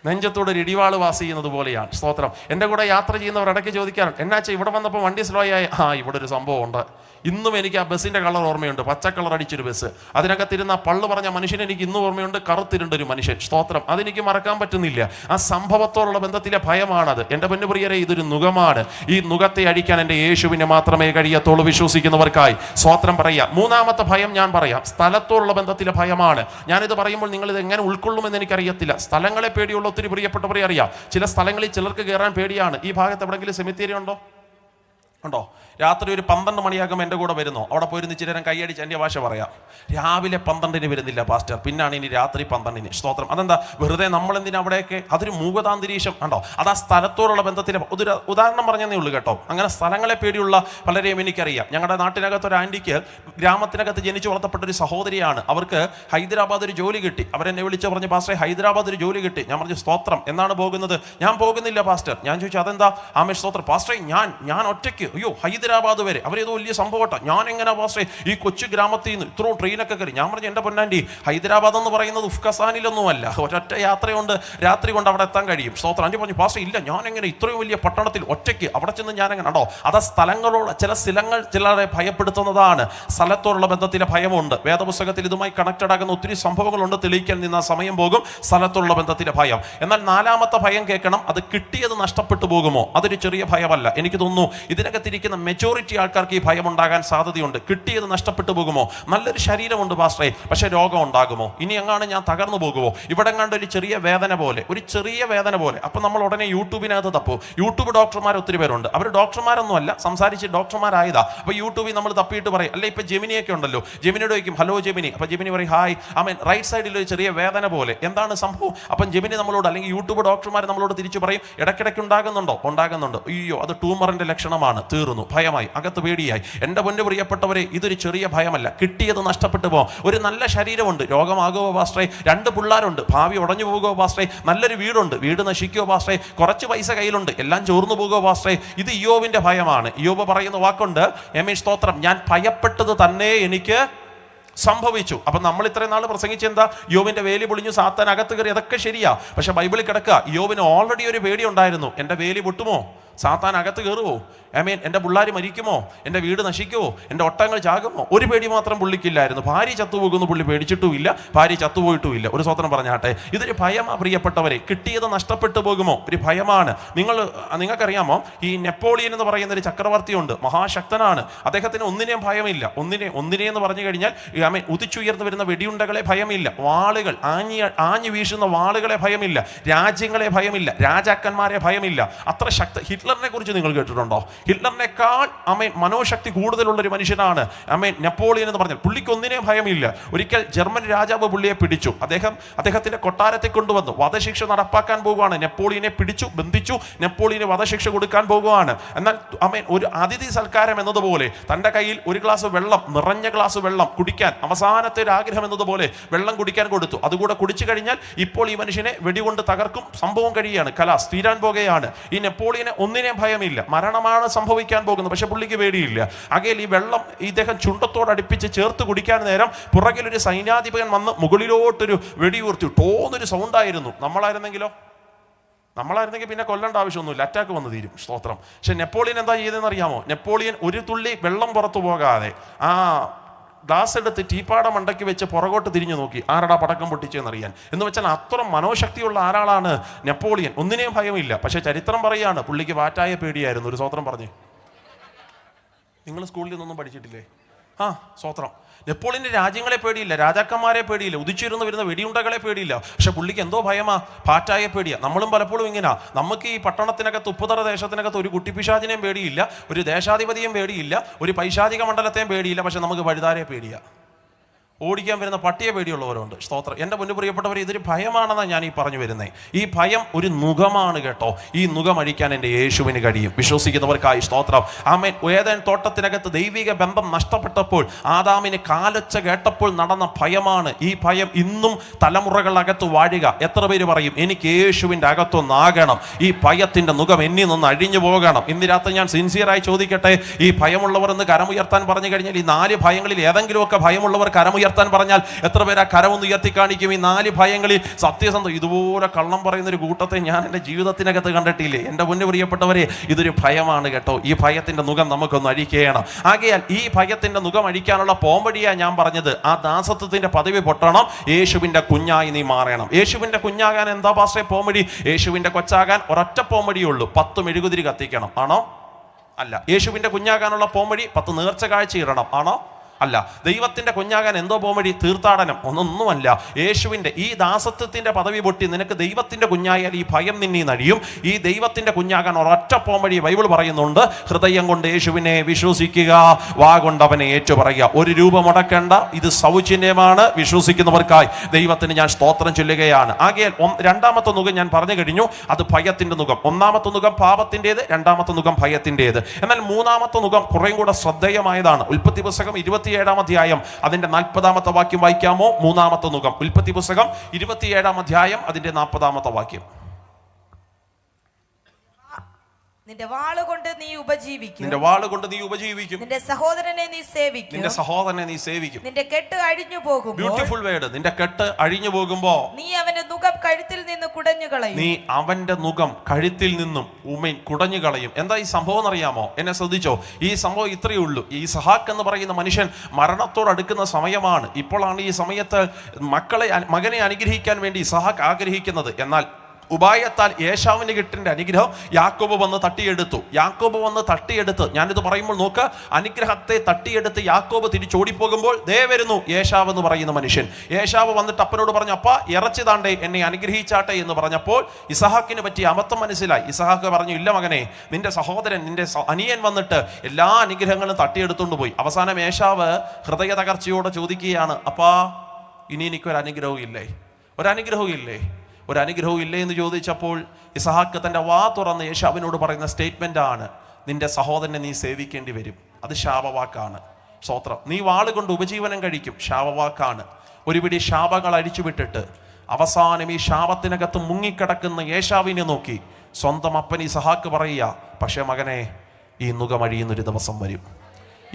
നെഞ്ചത്തോട് ഒരു ഇടിവാള് വാസ് ചെയ്യുന്നത് പോലെയാണ്, സ്തോത്രം. എൻ്റെ കൂടെ യാത്ര ചെയ്യുന്നവർ ഇടയ്ക്ക് ചോദിക്കാറുണ്ട്, എന്നാച്ചാ ഇവിടെ വന്നപ്പോൾ വണ്ടി സ്ലോ ആയി. ഇവിടെ ഒരു സംഭവം ഉണ്ട്. ഇന്നും എനിക്ക് ആ ബസ്സിൻ്റെ കളർ ഓർമ്മയുണ്ട്, പച്ച കളർ അടിച്ചൊരു ബസ്. അതിനകത്തിരുന്ന പള്ളു പറഞ്ഞ മനുഷ്യൻ എനിക്ക് ഇന്നും ഓർമ്മയുണ്ട്, കറുത്തിരുണ്ടൊരു മനുഷ്യൻ, സ്തോത്രം. അതെനിക്ക് മറക്കാൻ പറ്റുന്നില്ല. ആ സംഭവത്തോടുള്ള ബന്ധത്തിലെ ഭയമാണത്. എൻ്റെ പൊന്നുപ്രിയരെ, ഇതൊരു നുകമാണ്. ഈ നുകത്തെ അഴിക്കാൻ എൻ്റെ യേശുവിനെ മാത്രമേ കഴിയത്തുള്ളൂ, വിശ്വസിക്കുന്നവർക്കായി. സ്തോത്രം പറയാം. 3ാമത്തെ ഭയം ഞാൻ പറയാം, സ്ഥലത്തോടുള്ള ബന്ധത്തിലെ ഭയമാണ്. ഞാനിത് പറയുമ്പോൾ നിങ്ങളിത് എങ്ങനെ ഉൾക്കൊള്ളുമെന്ന് എനിക്കറിയത്തില്ല. സ്ഥലങ്ങളെ പേടിയുള്ള ഒത്തിരി പ്രിയപ്പെട്ടവരെ അറിയാം. ചില സ്ഥലങ്ങളിൽ ചിലർക്ക് കയറാൻ പേടിയാണ്. ഈ ഭാഗത്ത് എവിടെയെങ്കിലും സെമിത്തേരി ഉണ്ടോ? രാത്രി ഒരു 12 മണിയാകുമ്പോൾ എൻ്റെ കൂടെ വരുന്നു. അവിടെ പോയിരുന്ന് ഇച്ചിരി നേരം കൈയടിച്ച് എൻ്റെ ഭാഷ പറയാം. രാവിലെ 12-ന് വരുന്നില്ല പാസ്റ്റർ, പിന്നാണ് ഇനി രാത്രി 12-ന്. സ്തോത്രം. അതെന്താ, വെറുതെ നമ്മളെന്തിനാ അവിടെയൊക്കെ? അതൊരു മൂകതാന്തരീക്ഷം ഉണ്ടോ? അത് ആ സ്ഥലത്തോടുള്ള ബന്ധത്തിലെ ഒരു ഉദാഹരണം പറഞ്ഞതേ ഉള്ളൂ കേട്ടോ. അങ്ങനെ സ്ഥലങ്ങളെ പേടിയുള്ള പലരെയും എനിക്കറിയാം. ഞങ്ങളുടെ നാട്ടിനകത്ത് ഒരു ആൻറ്റിക്ക് ഗ്രാമത്തിനകത്ത് ജനിച്ചു വളർത്തപ്പെട്ടൊരു സഹോദരിയാണ്. അവർക്ക് ഹൈദരാബാദ് ഒരു ജോലി കിട്ടി. അവരെന്നെ വിളിച്ച് പറഞ്ഞ്, പാസ്റ്ററെ ഹൈദരാബാദ് ഒരു ജോലി കിട്ടി. ഞാൻ പറഞ്ഞു, സ്തോത്രം. എന്നാണ് പോകുന്നത്? ഞാൻ പോകുന്നില്ല പാസ്റ്റർ. ഞാൻ ചോദിച്ചു, അതെന്താ? ആമേൻ, സ്തോത്രം. പാസ്റ്ററെ ഞാൻ ഒറ്റയ്ക്ക്, അയ്യോ ഹൈദരാബാദ് വരെ, അവരേതോ വലിയ സംഭവട്ടോ. ഞാൻ എങ്ങനെ പാസ്റ്ററെ ഈ കൊച്ചു ഗ്രാമത്തിൽ നിന്ന് ഇത്രയും ട്രെയിനൊക്കെ കയറി? ഞാൻ പറഞ്ഞു, എൻ്റെ പൊന്നാൻറ്റി, ഹൈദരാബാദ് എന്ന് പറയുന്നത് ഉഫ്കസാനിലൊന്നുമല്ല, ഒരൊറ്റ യാത്രയുണ്ട്, രാത്രി കൊണ്ട് അവിടെ എത്താൻ കഴിയും. സ്തോത്രം. ആൻറ്റി പറഞ്ഞു, പാസ്റ്റർ ഇല്ല, ഞാൻ എങ്ങനെ ഇത്രയും വലിയ പട്ടണത്തിൽ ഒറ്റയ്ക്ക് അവിടെ ചെന്ന് ഞാൻ എങ്ങനെ? ഉണ്ടോ, അത് സ്ഥലങ്ങളോട്, ചില സ്ഥലങ്ങൾ ചിലരെ ഭയപ്പെടുത്തുന്നതാണ്. സ്ഥലത്തോടുള്ള ബന്ധത്തിലെ ഭയമുണ്ട്. വേദപുസ്തകത്തിൽ ഇതുമായി കണക്റ്റഡ് ആകുന്ന ഒത്തിരി സംഭവങ്ങളുണ്ട്. തെളിയിക്കാൻ നിന്ന സമയം പോകും. സ്ഥലത്തോടുള്ള ബന്ധത്തിലെ ഭയം. എന്നാൽ 4ാമത്തെ ഭയം കേൾക്കണം, അത് കിട്ടിയത് നഷ്ടപ്പെട്ടു പോകുമോ? അതൊരു ചെറിയ ഭയമല്ല. എനിക്ക് തോന്നുന്നു ഇതിനകത്തിരിക്കുന്ന മെജോറിറ്റി ആൾക്കാർക്ക് ഈ ഭയം ഉണ്ടാകാൻ സാധ്യതയുണ്ട്. കിട്ടിയത് നഷ്ടപ്പെട്ടു പോകുമോ? നല്ലൊരു ശരീരമുണ്ട് പാസ്റ്ററെ, പക്ഷെ രോഗം ഉണ്ടാകുമോ? ഇനി എങ്ങാണ് ഞാൻ തകർന്നു പോകുമോ? ഇവിടെ കണ്ട ഒരു ചെറിയ വേദന പോലെ, അപ്പം നമ്മൾ ഉടനെ യൂട്യൂബിനകത്ത് തപ്പു. യൂട്യൂബ് ഡോക്ടർമാർ ഒത്തിരി പേരുണ്ട്. അവർ ഡോക്ടർമാരൊന്നും അല്ല, സംസാരിച്ച് ഡോക്ടർമാരായതാ. അപ്പോൾ യൂട്യൂബിൽ നമ്മൾ തപ്പിയിട്ട് പറയും, അല്ലെ ഇപ്പം ജെമിനിയൊക്കെ ഉണ്ടല്ലോ, ജെമിനിയോട് ചോദിക്കും, ഹലോ ജെമിനി. അപ്പം ജെമിനി പറയും, ഹായ്. റൈറ്റ് സൈഡിൽ ഒരു ചെറിയ വേദന പോലെ, എന്താണ് സംഭവം? അപ്പം ജെമിനി നമ്മളോട്, അല്ലെങ്കിൽ യൂട്യൂബ് ഡോക്ടർമാർ നമ്മളോട് തിരിച്ചു പറയും, ഇടയ്ക്കിടയ്ക്ക് ഉണ്ടാകുന്നുണ്ട്. അയ്യോ, അത് ട്യൂമറിന്റെ ലക്ഷണമാണ്. തീർന്നു, ഭയമായി, അകത്ത് പേടിയായി. എൻ്റെ പൊന്നു പ്രിയപ്പെട്ടവരെ, ഇതൊരു ചെറിയ ഭയമല്ല. കിട്ടിയത് നഷ്ടപ്പെട്ടു പോകും. ഒരു നല്ല ശരീരമുണ്ട്, രോഗമാകുമോ പാസ്റ്ററെ? 2 പിള്ളേരുണ്ട്, ഭാവി ഉടഞ്ഞു പോകുമോ പാസ്റ്ററെ? നല്ലൊരു വീടുണ്ട്, വീട് നശിക്കുമോ പാസ്റ്ററെ? കുറച്ച് പൈസ കയ്യിലുണ്ട്, എല്ലാം ചോർന്നു പോകുമോ പാസ്റ്ററെ? ഇത് ഇയ്യോബിന്റെ ഭയമാണ്. ഇയ്യോബ് പറയുന്ന വാക്കുണ്ട്, സ്തോത്രം, ഞാൻ ഭയപ്പെട്ടത് തന്നെ എനിക്ക് സംഭവിച്ചു. അപ്പം നമ്മൾ ഇത്രയും നാൾ പ്രസംഗിച്ചെന്താ? യോബിന്റെ വേലി പൊളിഞ്ഞു, സാത്താൻ അകത്ത് കയറി. അതൊക്കെ ശരിയാ. പക്ഷെ ബൈബിളിൽ കിടക്കുക, യോബിന് ഓൾറെഡി ഒരു പേടി ഉണ്ടായിരുന്നു. എൻ്റെ വേലി പൊട്ടുമോ? സാത്താൻ അകത്ത് കയറുമോ? എൻ്റെ പിള്ളേർ മരിക്കുമോ? എൻ്റെ വീട് നശിക്കുമോ? എൻ്റെ ഒട്ടങ്ങൾ ചാകുമോ? ഒരു പേടി മാത്രം പുള്ളിക്കില്ലായിരുന്നു. ഭാര്യ ചത്തുപോകുന്നു പുള്ളി പേടിച്ചിട്ടുമില്ല, ഭാര്യ ചത്തുപോയിട്ടുമില്ല. ഒരു സ്വത്രം പറഞ്ഞാട്ടെ, ഇതൊരു ഭയമാ പ്രിയപ്പെട്ടവരെ. കിട്ടിയത് നഷ്ടപ്പെട്ടു പോകുമോ? ഒരു ഭയമാണ്. നിങ്ങൾക്കറിയാമോ, ഈ നെപ്പോളിയൻ എന്ന് പറയുന്ന ഒരു ചക്രവർത്തിയുണ്ട്, മഹാശക്തനാണ്. അദ്ദേഹത്തിന് ഒന്നിനെയും ഭയമില്ല. ഒന്നിനെ എന്ന് പറഞ്ഞു കഴിഞ്ഞാൽ ഉദിച്ചുയർന്നു വരുന്ന വെടിയുണ്ടകളെ ഭയമില്ല, വാളുകൾ ആഞ്ഞു വീശുന്ന വാളുകളെ ഭയമില്ല, രാജ്യങ്ങളെ ഭയമില്ല, രാജാക്കന്മാരെ ഭയമില്ല. അത്ര ഹിറ്റ്ലറിനെ കുറിച്ച് നിങ്ങൾ കേട്ടിട്ടുണ്ടോ? ഹിറ്റ്ലറിനേക്കാൾ മനോശക്തി കൂടുതലുള്ള ഒരു മനുഷ്യനാണ് നെപ്പോളിയൻ എന്ന് പറഞ്ഞാൽ. പുള്ളിക്ക് ഒന്നിനെയും ഭയമില്ല. ഒരിക്കൽ ജർമ്മൻ രാജാവ് പുള്ളിയെ പിടിച്ചു. അദ്ദേഹത്തിന്റെ കൊട്ടാരത്തെ കൊണ്ടുവന്നു വധശിക്ഷ നടപ്പാക്കാൻ പോകുകയാണ്. നെപ്പോളിയനെ പിടിച്ചു, ബന്ധിച്ചു, നെപ്പോളിയന് വധശിക്ഷ കൊടുക്കാൻ പോകുകയാണ്. എന്നാൽ ഒരു അതിഥി സൽക്കാരം എന്നതുപോലെ തൻ്റെ കയ്യിൽ ഒരു ഗ്ലാസ് വെള്ളം, നിറഞ്ഞ ഗ്ലാസ് വെള്ളം കുടിക്കാൻ, അവസാനത്തെ ഒരു ആഗ്രഹം എന്നതുപോലെ വെള്ളം കുടിക്കാൻ കൊടുത്തു. അതുകൂടെ കുടിച്ചു കഴിഞ്ഞാൽ ഇപ്പോൾ ഈ മനുഷ്യനെ വെടികൊണ്ട് തകർക്കും. സംഭവം കഴിയുകയാണ്, കലാസ് തീരാൻ പോകുകയാണ്. ഈ നെപ്പോളിയനെ ഒന്നിനെ ഒന്നിനെയും ഭയമില്ല. മരണമാണ് സംഭവിക്കാൻ പോകുന്നത്, പക്ഷെ പുള്ളിക്ക് പേടിയില്ല. ആകയാൽ ഈ വെള്ളം ഇദ്ദേഹം ചുണ്ടത്തോടടുപ്പിച്ച് ചേർത്ത് കുടിക്കാൻ നേരം പുറകിലൊരു സൈന്യാധിപൻ വന്ന് മുകളിലോട്ടൊരു വെടിയൂർത്തി ടോന്നൊരു സൗണ്ടായിരുന്നു. നമ്മളായിരുന്നെങ്കിൽ പിന്നെ കൊല്ലേണ്ട ആവശ്യമൊന്നുമില്ല, അറ്റാക്ക് വന്ന് തീരും. സ്തോത്രം. പക്ഷെ നെപ്പോളിയൻ എന്താ ചെയ്തതെന്ന് അറിയാമോ? നെപ്പോളിയൻ ഒരു തുള്ളി വെള്ളം പുറത്തു പോകാതെ ആ ഗ്ലാസ് എടുത്ത് ടീപ്പാട മണ്ടയ്ക്ക് വെച്ച് പുറകോട്ട് തിരിഞ്ഞു നോക്കി, ആരടാ പടക്കം പൊട്ടിച്ചെന്നറിയാൻ. എന്ന് വെച്ചാൽ അത്ര മനോശക്തിയുള്ള ആരാളാണ് നെപ്പോളിയൻ. ഒന്നിനെയും ഭയമില്ല. പക്ഷെ ചരിത്രം പറയാണ് പുള്ളിക്ക് വാറ്റായ പേടിയായിരുന്നു. ഒരു സ്തോത്രം പറഞ്ഞ്. നിങ്ങൾ സ്കൂളിൽ നിന്നൊന്നും പഠിച്ചിട്ടില്ലേ? സ്തോത്രം. നെപ്പോളിയന്റെ രാജ്യങ്ങളെ പേടിയില്ല, രാജാക്കന്മാരെ പേടിയില്ല, ഉദിച്ചിരുന്ന് വരുന്ന വെടിയുണ്ടകളെ പേടിയില്ല. പക്ഷെ പുള്ളിക്ക് എന്തോ ഭയമാ, പാറ്റായ പേടിയാ. നമ്മളും പലപ്പോഴും ഇങ്ങനെ. നമുക്ക് ഈ പട്ടണത്തിനകത്ത് ഉപ്പുതറ ദേശത്തിനകത്ത് ഒരു കുട്ടിപ്പിശാചിനെയും പേടിയില്ല, ഒരു ദേശാധിപതിയും പേടിയില്ല, ഒരു പൈശാചിക മണ്ഡലത്തെയും പേടിയില്ല. പക്ഷെ നമുക്ക് വഴുതാരെ പേടിയാ, ഓടിക്കാൻ വരുന്ന പട്ടിയെ പേടിയുള്ളവരുണ്ട്. സ്തോത്രം. എൻ്റെ മുന്നു പ്രിയപ്പെട്ടവർ, ഇതൊരു ഭയമാണെന്നാണ് ഞാൻ ഈ പറഞ്ഞു വരുന്നത്. ഈ ഭയം ഒരു നുകമാണ് കേട്ടോ. ഈ നുകം അഴിക്കാൻ എൻ്റെ യേശുവിന് കഴിയും. വിശ്വസിക്കുന്നവർക്കായി സ്തോത്രം. ആമേൻ. ഏദൻ തോട്ടത്തിനകത്ത് ദൈവിക ബന്ധം നഷ്ടപ്പെട്ടപ്പോൾ ആദാമിന് കാലൊച്ച കേട്ടപ്പോൾ നടന്ന ഭയമാണ്. ഈ ഭയം ഇന്നും തലമുറകളകത്ത് വാഴുക. എത്ര പേര് പറയും എനിക്ക് യേശുവിൻ്റെ അകത്തൊന്നാകണം, ഈ ഭയത്തിൻ്റെ നുകം എന്നിൽ നിന്ന് അഴിഞ്ഞു പോകണം? ഇന്ന് രാത്രി ഞാൻ സിൻസിയറായി ചോദിക്കട്ടെ, ഈ ഭയമുള്ളവർ എന്ന് കരമുയർത്താൻ പറഞ്ഞു കഴിഞ്ഞാൽ, ഈ 4 ഭയങ്ങളിൽ ഏതെങ്കിലുമൊക്കെ ഭയമുള്ളവർ കരമുയർത്താൻ പറഞ്ഞാൽ എത്ര പേര് ആ കരമൊന്ന് ഉയർത്തി കാണിക്കും? ഈ 4 ഭയങ്ങളിൽ സത്യസന്ധം ഇതുപോലെ കള്ളം പറയുന്ന ഒരു കൂട്ടത്തെ ഞാൻ എൻ്റെ ജീവിതത്തിനകത്ത് കണ്ടിട്ടില്ലേ? എൻ്റെ മുന്നേ പ്രിയപ്പെട്ടവരെ, ഇതൊരു ഭയമാണ് കേട്ടോ. ഈ ഭയത്തിൻ്റെ നുകം നമുക്കൊന്ന് അഴിക്കണം. ആകയാൽ ഈ ഭയത്തിൻ്റെ നുകം അഴിക്കാനുള്ള പോംവഴിയാണ് ഞാൻ പറഞ്ഞത്. ആ ദാസത്വത്തിൻ്റെ പദവി പൊട്ടണം, യേശുവിൻ്റെ കുഞ്ഞായി നീ മാറണം. യേശുവിൻ്റെ കുഞ്ഞാകാൻ എന്താ പാസ്റ്റേ പോംവഴി? യേശുവിൻ്റെ കൊച്ചാകാൻ ഒരൊറ്റ പോംവഴിയുള്ളൂ, 10 മെഴുകുതിരി കത്തിക്കണം. ആണോ? അല്ല. യേശുവിൻ്റെ കുഞ്ഞാകാനുള്ള പോംവഴി 10 നേർച്ച കാഴ്ച ഇടണം. ആണോ? അല്ല. ദൈവത്തിന്റെ കുഞ്ഞാകാൻ എന്തോ പോംവഴി? തീർത്ഥാടനം. ഒന്നൊന്നുമല്ല. യേശുവിന്റെ ഈ ദാസത്വത്തിന്റെ പദവി പൊട്ടി നിനക്ക് ദൈവത്തിന്റെ കുഞ്ഞായാൽ ഈ ഭയം നിന്നീ നഴിയും. ഈ ദൈവത്തിന്റെ കുഞ്ഞാകാൻ ഒരൊറ്റ പോംവഴി ബൈബിൾ പറയുന്നുണ്ട്. ഹൃദയം കൊണ്ട് യേശുവിനെ വിശ്വസിക്കുക, വാ കൊണ്ട് അവനെ ഏറ്റുപറയുക. 1 രൂപ മുടക്കേണ്ട, ഇത് സൗജന്യമാണ്. വിശ്വസിക്കുന്നവർക്കായി ദൈവത്തിന് ഞാൻ സ്തോത്രം ചൊല്ലുകയാണ്. ആകയാൽ രണ്ടാമത്തെ നുകം ഞാൻ പറഞ്ഞു കഴിഞ്ഞു, അത് ഭയത്തിന്റെ നുകം. ഒന്നാമത്തെ നുകം പാപത്തിൻ്റെത്, രണ്ടാമത്തെ നുകം ഭയത്തിൻ്റെത്. എന്നാൽ മൂന്നാമത്തെ നുകം കുറേയും കൂടെ ശ്രദ്ധേയമായതാണ്. ഉൽപ്പത്തി പുസ്തകം 27-ാം അധ്യായം അതിന്റെ 40-ാമത്തെ വാക്യം വായിക്കാമോ? മൂന്നാമത്തെ നുകം. ഉൽപ്പത്തി പുസ്തകം 27-ാം അധ്യായം അതിന്റെ 40-ാമത്തെ വാക്യം. നിന്റെ വാളുകൊണ്ട് നീ ഉപജീവിക്കും. നിന്റെ വാളുകൊണ്ട് നീ ഉപജീവിക്കും. നിന്റെ സഹോദരനെ നീ സേവിക്കും. നിന്റെ സഹോദരനെ നീ സേവിക്കും. നിന്റെ കെട്ട് അഴിഞ്ഞു പോകുമ്പോൾ, ബ്യൂട്ടിഫുൾ വേർഡ്, നിന്റെ കെട്ട് അഴിഞ്ഞു പോകുമ്പോ നീ അവന്റെ നുകം കഴുത്തിൽ നിന്ന് കുടഞ്ഞു കളയും. നീ അവന്റെ നുകം കഴുത്തിൽ നിന്നും കുടഞ്ഞു കളയും. എന്താ ഈ സംഭവം എന്നറിയാമോ? എന്നെ ശ്രദ്ധിച്ചോ. ഈ സംഭവം ഇത്രയേ ഉള്ളൂ. ഈ ഇസ്ഹാക്ക് എന്ന് പറയുന്ന മനുഷ്യൻ മരണത്തോടടുക്കുന്ന സമയമാണ്. ഇപ്പോഴാണ് ഈ സമയത്ത് മകനെ അനുഗ്രഹിക്കാൻ വേണ്ടി ഇസ്ഹാക്ക് ആഗ്രഹിക്കുന്നത്. എന്നാൽ ഉപായത്താൽ ഏശാവിന് കിട്ടേണ്ട അനുഗ്രഹം യാക്കോബ് വന്ന് തട്ടിയെടുത്ത് ഞാനിത് പറയുമ്പോൾ നോക്ക്, അനുഗ്രഹത്തെ തട്ടിയെടുത്ത് യാക്കോബ് തിരിച്ചോടിപ്പോകുമ്പോൾ ദേ വരുന്നു ഏശാവ് എന്ന് പറയുന്ന മനുഷ്യൻ. ഏശാവ് വന്നിട്ട് അപ്പനോട് പറഞ്ഞു, അപ്പ ഇറച്ചി താണ്ടേ, എന്നെ അനുഗ്രഹിച്ചാട്ടെ എന്ന് പറഞ്ഞപ്പോൾ ഇസഹാക്കിന് പറ്റിയ അബദ്ധം മനസ്സിലായി. ഇസഹാക്ക് പറഞ്ഞു, ഇല്ല മകനെ, നിന്റെ സഹോദരൻ, നിന്റെ അനിയൻ വന്നിട്ട് എല്ലാ അനുഗ്രഹങ്ങളും തട്ടിയെടുത്തുകൊണ്ട് പോയി. അവസാനം ഏശാവ് ഹൃദയ തകർച്ചയോടെ ചോദിക്കുകയാണ്, അപ്പാ ഇനി എനിക്കൊരനുഗ്രഹവും ഇല്ലേ? ഒരനുഗ്രഹവും ഇല്ലേ എന്ന് ചോദിച്ചപ്പോൾ ഇസഹാക്ക് തൻ്റെ വാ തുറന്ന് ഏശാവിനോട് പറയുന്ന സ്റ്റേറ്റ്മെൻ്റ് ആണ്, നിന്റെ സഹോദരനെ നീ സേവിക്കേണ്ടി വരും. അത് ശാപവാക്കാണ്. സ്തോത്രം. നീ വാളുകൊണ്ട് ഉപജീവനം കഴിക്കും, ശാപവാക്കാണ്. ഒരു പിടി ശാപങ്ങൾ അഴിച്ചുവിട്ടിട്ട് അവസാനം ഈ ശാപത്തിനകത്ത് മുങ്ങിക്കിടക്കുന്ന ഏശാവിനെ നോക്കി സ്വന്തം അപ്പൻ ഇസഹാക്ക് പറയുക, പക്ഷേ മകനെ, ഈ നുകം അഴിയുന്നൊരു ദിവസം വരും.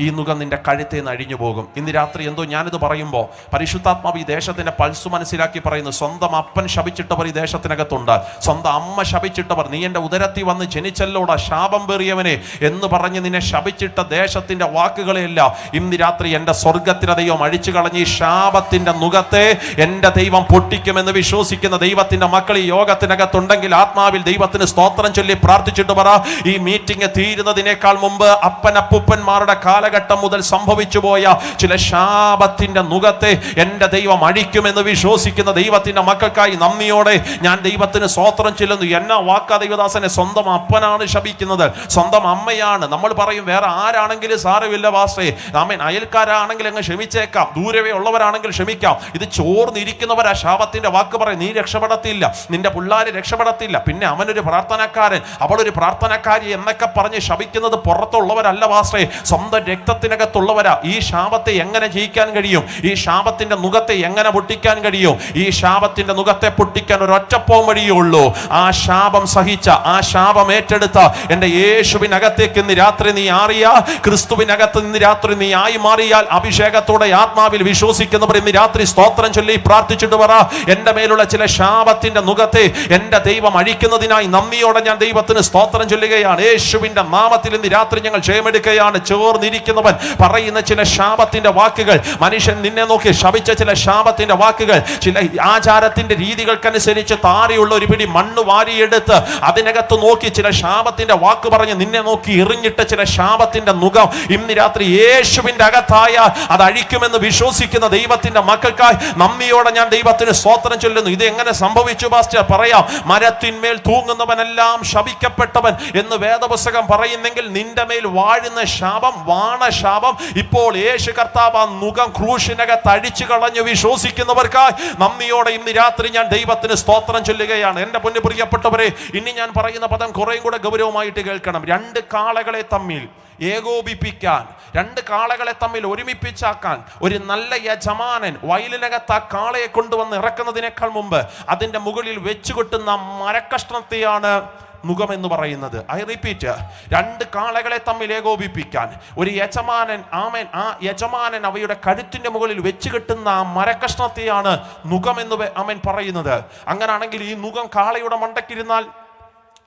ഈ നുകം നിന്റെ കഴുത്തിൽ നിന്ന് അഴിഞ്ഞു പോകും. ഇന്ന് രാത്രി എന്തോ ഞാനിത് പറയുമ്പോൾ പരിശുദ്ധാത്മാവ് ഈ ദേശത്തിന്റെ പൾസ് മനസ്സിലാക്കി പറയുന്നു. സ്വന്തം അപ്പൻ ശപിച്ചിട്ടവർ ഈ ദേശത്തിനകത്തുണ്ട്, സ്വന്തം അമ്മ ശപിച്ചിട്ടവർ. നീ എൻ്റെ ഉദരത്തിൽ വന്ന് ജനിച്ചല്ലോടാ ശാപം പേറിയവനെ എന്ന് പറഞ്ഞ് നിന്നെ ശപിച്ചിട്ട ദേശത്തിന്റെ വാക്കുകളെയല്ല ഇന്ന് രാത്രി എൻ്റെ സ്വർഗത്തിലെ ദൈവം അഴിച്ചു കളഞ്ഞ് ഈ ശാപത്തിന്റെ നുകത്തെ എൻ്റെ ദൈവം പൊട്ടിക്കുമെന്ന് വിശ്വസിക്കുന്ന ദൈവത്തിന്റെ മക്കൾ ഈ യോഗത്തിനകത്തുണ്ടെങ്കിൽ ആത്മാവിൽ ദൈവത്തിന് സ്തോത്രം ചൊല്ലി പ്രാർത്ഥിച്ചിട്ട് പറ, ഈ മീറ്റിംഗ് തീരുന്നതിനേക്കാൾ മുമ്പ് അപ്പനപ്പൂപ്പന്മാരുടെ കാലഘട്ടം മുതൽ സംഭവിച്ചു പോയ ചില ശാപത്തിന്റെ നുകത്തെ എൻ്റെ ദൈവം അഴിക്കുമെന്ന് വിശ്വസിക്കുന്ന ദൈവത്തിന്റെ മക്കൾക്കായി നന്ദിയോടെ ഞാൻ ദൈവത്തിന് സ്തോത്രം ചെല്ലുന്നു. എന്നാ വാക്കാ ദൈവദാസനെ, സ്വന്തം അപ്പനാണ് ശപിക്കുന്നത്, സ്വന്തം അമ്മയാണ്. നമ്മൾ പറയും വേറെ ആരാണെങ്കിലും സാരമില്ല പാസ്റ്റേ, ആമേൻ, അയൽക്കാരാണെങ്കിൽ അങ്ങ് ക്ഷമിച്ചേക്കാം, ദൂരവേ ഉള്ളവരാണെങ്കിൽ ക്ഷമിക്കാം. ഇത് ചോർന്നിരിക്കുന്നവരാ ശാപത്തിന്റെ വാക്ക് പറയും. നീ രക്ഷപ്പെടത്തില്ല, നിന്റെ പിള്ളേര് രക്ഷപ്പെടത്തില്ല, പിന്നെ അവനൊരു പ്രാർത്ഥനക്കാരൻ, അവളൊരു പ്രാർത്ഥനക്കാരി എന്നൊക്കെ പറഞ്ഞ് ശപിക്കുന്നത് പുറത്തുള്ളവരല്ല പാസ്റ്റേ, സ്വന്തം രക്തത്തിനകത്തുള്ളവരാ. ഈ ശാപത്തെ എങ്ങനെ ജയിക്കാൻ കഴിയും? ഈ ശാപത്തിന്റെ നുകത്തെ എങ്ങനെ പൊട്ടിക്കാൻ കഴിയും? ഈ ശാപത്തിന്റെ നുകത്തെ പൊട്ടിക്കാൻ ഒരൊറ്റപ്പോം വഴിയേ ഉള്ളൂ. ആ ശാപം സഹിച്ച, ആ ശാപം ഏറ്റെടുത്ത എന്റെ യേശുവിനകത്തേക്ക് ഇന്ന് രാത്രി നീ ആറിയ, ക്രിസ്തുവിനകത്ത് ഇന്ന് രാത്രി നീ ആയി മാറിയാൽ, അഭിഷേകത്തോടെ ആത്മാവിൽ വിശ്വസിക്കുന്നവർ ഇന്ന് രാത്രി സ്തോത്രം ചൊല്ലി പ്രാർത്ഥിച്ചിട്ട് പറ, എന്റെ മേലുള്ള ചില ശാപത്തിന്റെ നുകത്തെ എന്റെ ദൈവം അഴിക്കുന്നതിനായി നന്ദിയോടെ ഞാൻ ദൈവത്തിന് സ്തോത്രം ചൊല്ലുകയാണ്. യേശുവിന്റെ നാമത്തിൽ ഇന്ന് രാത്രി ഞങ്ങൾ ജയമെടുക്കുകയാണ്. ചേർന്നിരിക്കുന്നവൻ പറയുന്ന ചില ശാപത്തിന്റെ വാക്കുകൾ, മനുഷ്യൻ നിന്നെ നോക്കി ശപിച്ച ചില ശാപത്തിന്റെ വാക്കുകൾ, ചില ആചാരത്തിന്റെ രീതികൾക്കനുസരിച്ച് താഴെയുള്ള ഒരു പിടി മണ്ണ് വാരിയെടുത്ത് അതിനകത്ത് നോക്കി ചില ശാപത്തിന്റെ വാക്ക് പറഞ്ഞ് നിന്നെ നോക്കി എറിഞ്ഞിട്ട ചില ശാപത്തിന്റെ നുകം ഇന്ന് രാത്രി യേശുവിന്റെ അകത്തായ അത് അഴിക്കുമെന്ന് വിശ്വസിക്കുന്ന ദൈവത്തിന്റെ മക്കൾക്കായി നന്ദിയോടെ ഞാൻ ദൈവത്തിന് സ്തോത്രം ചൊല്ലുന്നു. ഇത് എങ്ങനെ സംഭവിച്ചു പാസ്റ്റർ? പറയാം. മരത്തിന്മേൽ തൂങ്ങുന്നവനെല്ലാം ശപിക്കപ്പെട്ടവൻ എന്ന് വേദപുസ്തകം പറയുന്നെങ്കിൽ നിന്റെ മേൽ വാഴുന്ന ശാപം, വാണശാപം, ഇപ്പോൾ യേശു കർത്താവ് ആ നുകം ക്രൂശിനകത്ത് അടിച്ചു കളഞ്ഞു വിശ്വസിക്കുന്നവർക്കായി നന്ദിയോടെ ഇന്ന് രാത്രി ഞാൻ ദൈവത്തിന് സ്തോത്രം ചൊല്ലുകയാണ്. എന്റെ പൊന്നു പ്രിയപ്പെട്ടവരെ, ഇനി ഞാൻ പറയുന്ന പദം കുറേയും കൂടെ ഗൗരവമായിട്ട് കേൾക്കണം. രണ്ട് കാളകളെ തമ്മിൽ ഏകോപിപ്പിക്കാൻ, രണ്ട് കാളകളെ തമ്മിൽ ഒരുമിപ്പിച്ചാക്കാൻ ഒരു നല്ല യജമാനൻ വയലിനകത്ത് ആ കാളയെ കൊണ്ടുവന്ന് ഇറക്കുന്നതിനേക്കാൾ മുമ്പ് അതിന്റെ മുകളിൽ വെച്ചുകൊട്ടുന്ന മരക്കഷ്ണത്തെയാണ് നുകം എന്ന് പറയുന്നത്. ഐ റിപ്പീറ്റ്, രണ്ട് കാളകളെ തമ്മിൽ ഏകോപിപ്പിക്കാൻ ഒരു യജമാനൻ, ആമേൻ, ആ യജമാനൻ അവയുടെ കഴുത്തിന്റെ മുകളിൽ വെച്ച് കെട്ടുന്ന ആ മരക്കഷ്ണത്തെയാണ് നുകം എന്ന് ആമേൻ പറയുന്നത്. അങ്ങനാണെങ്കിൽ ഈ നുകം കാളയുടെ മണ്ടക്കിരുന്നാൽ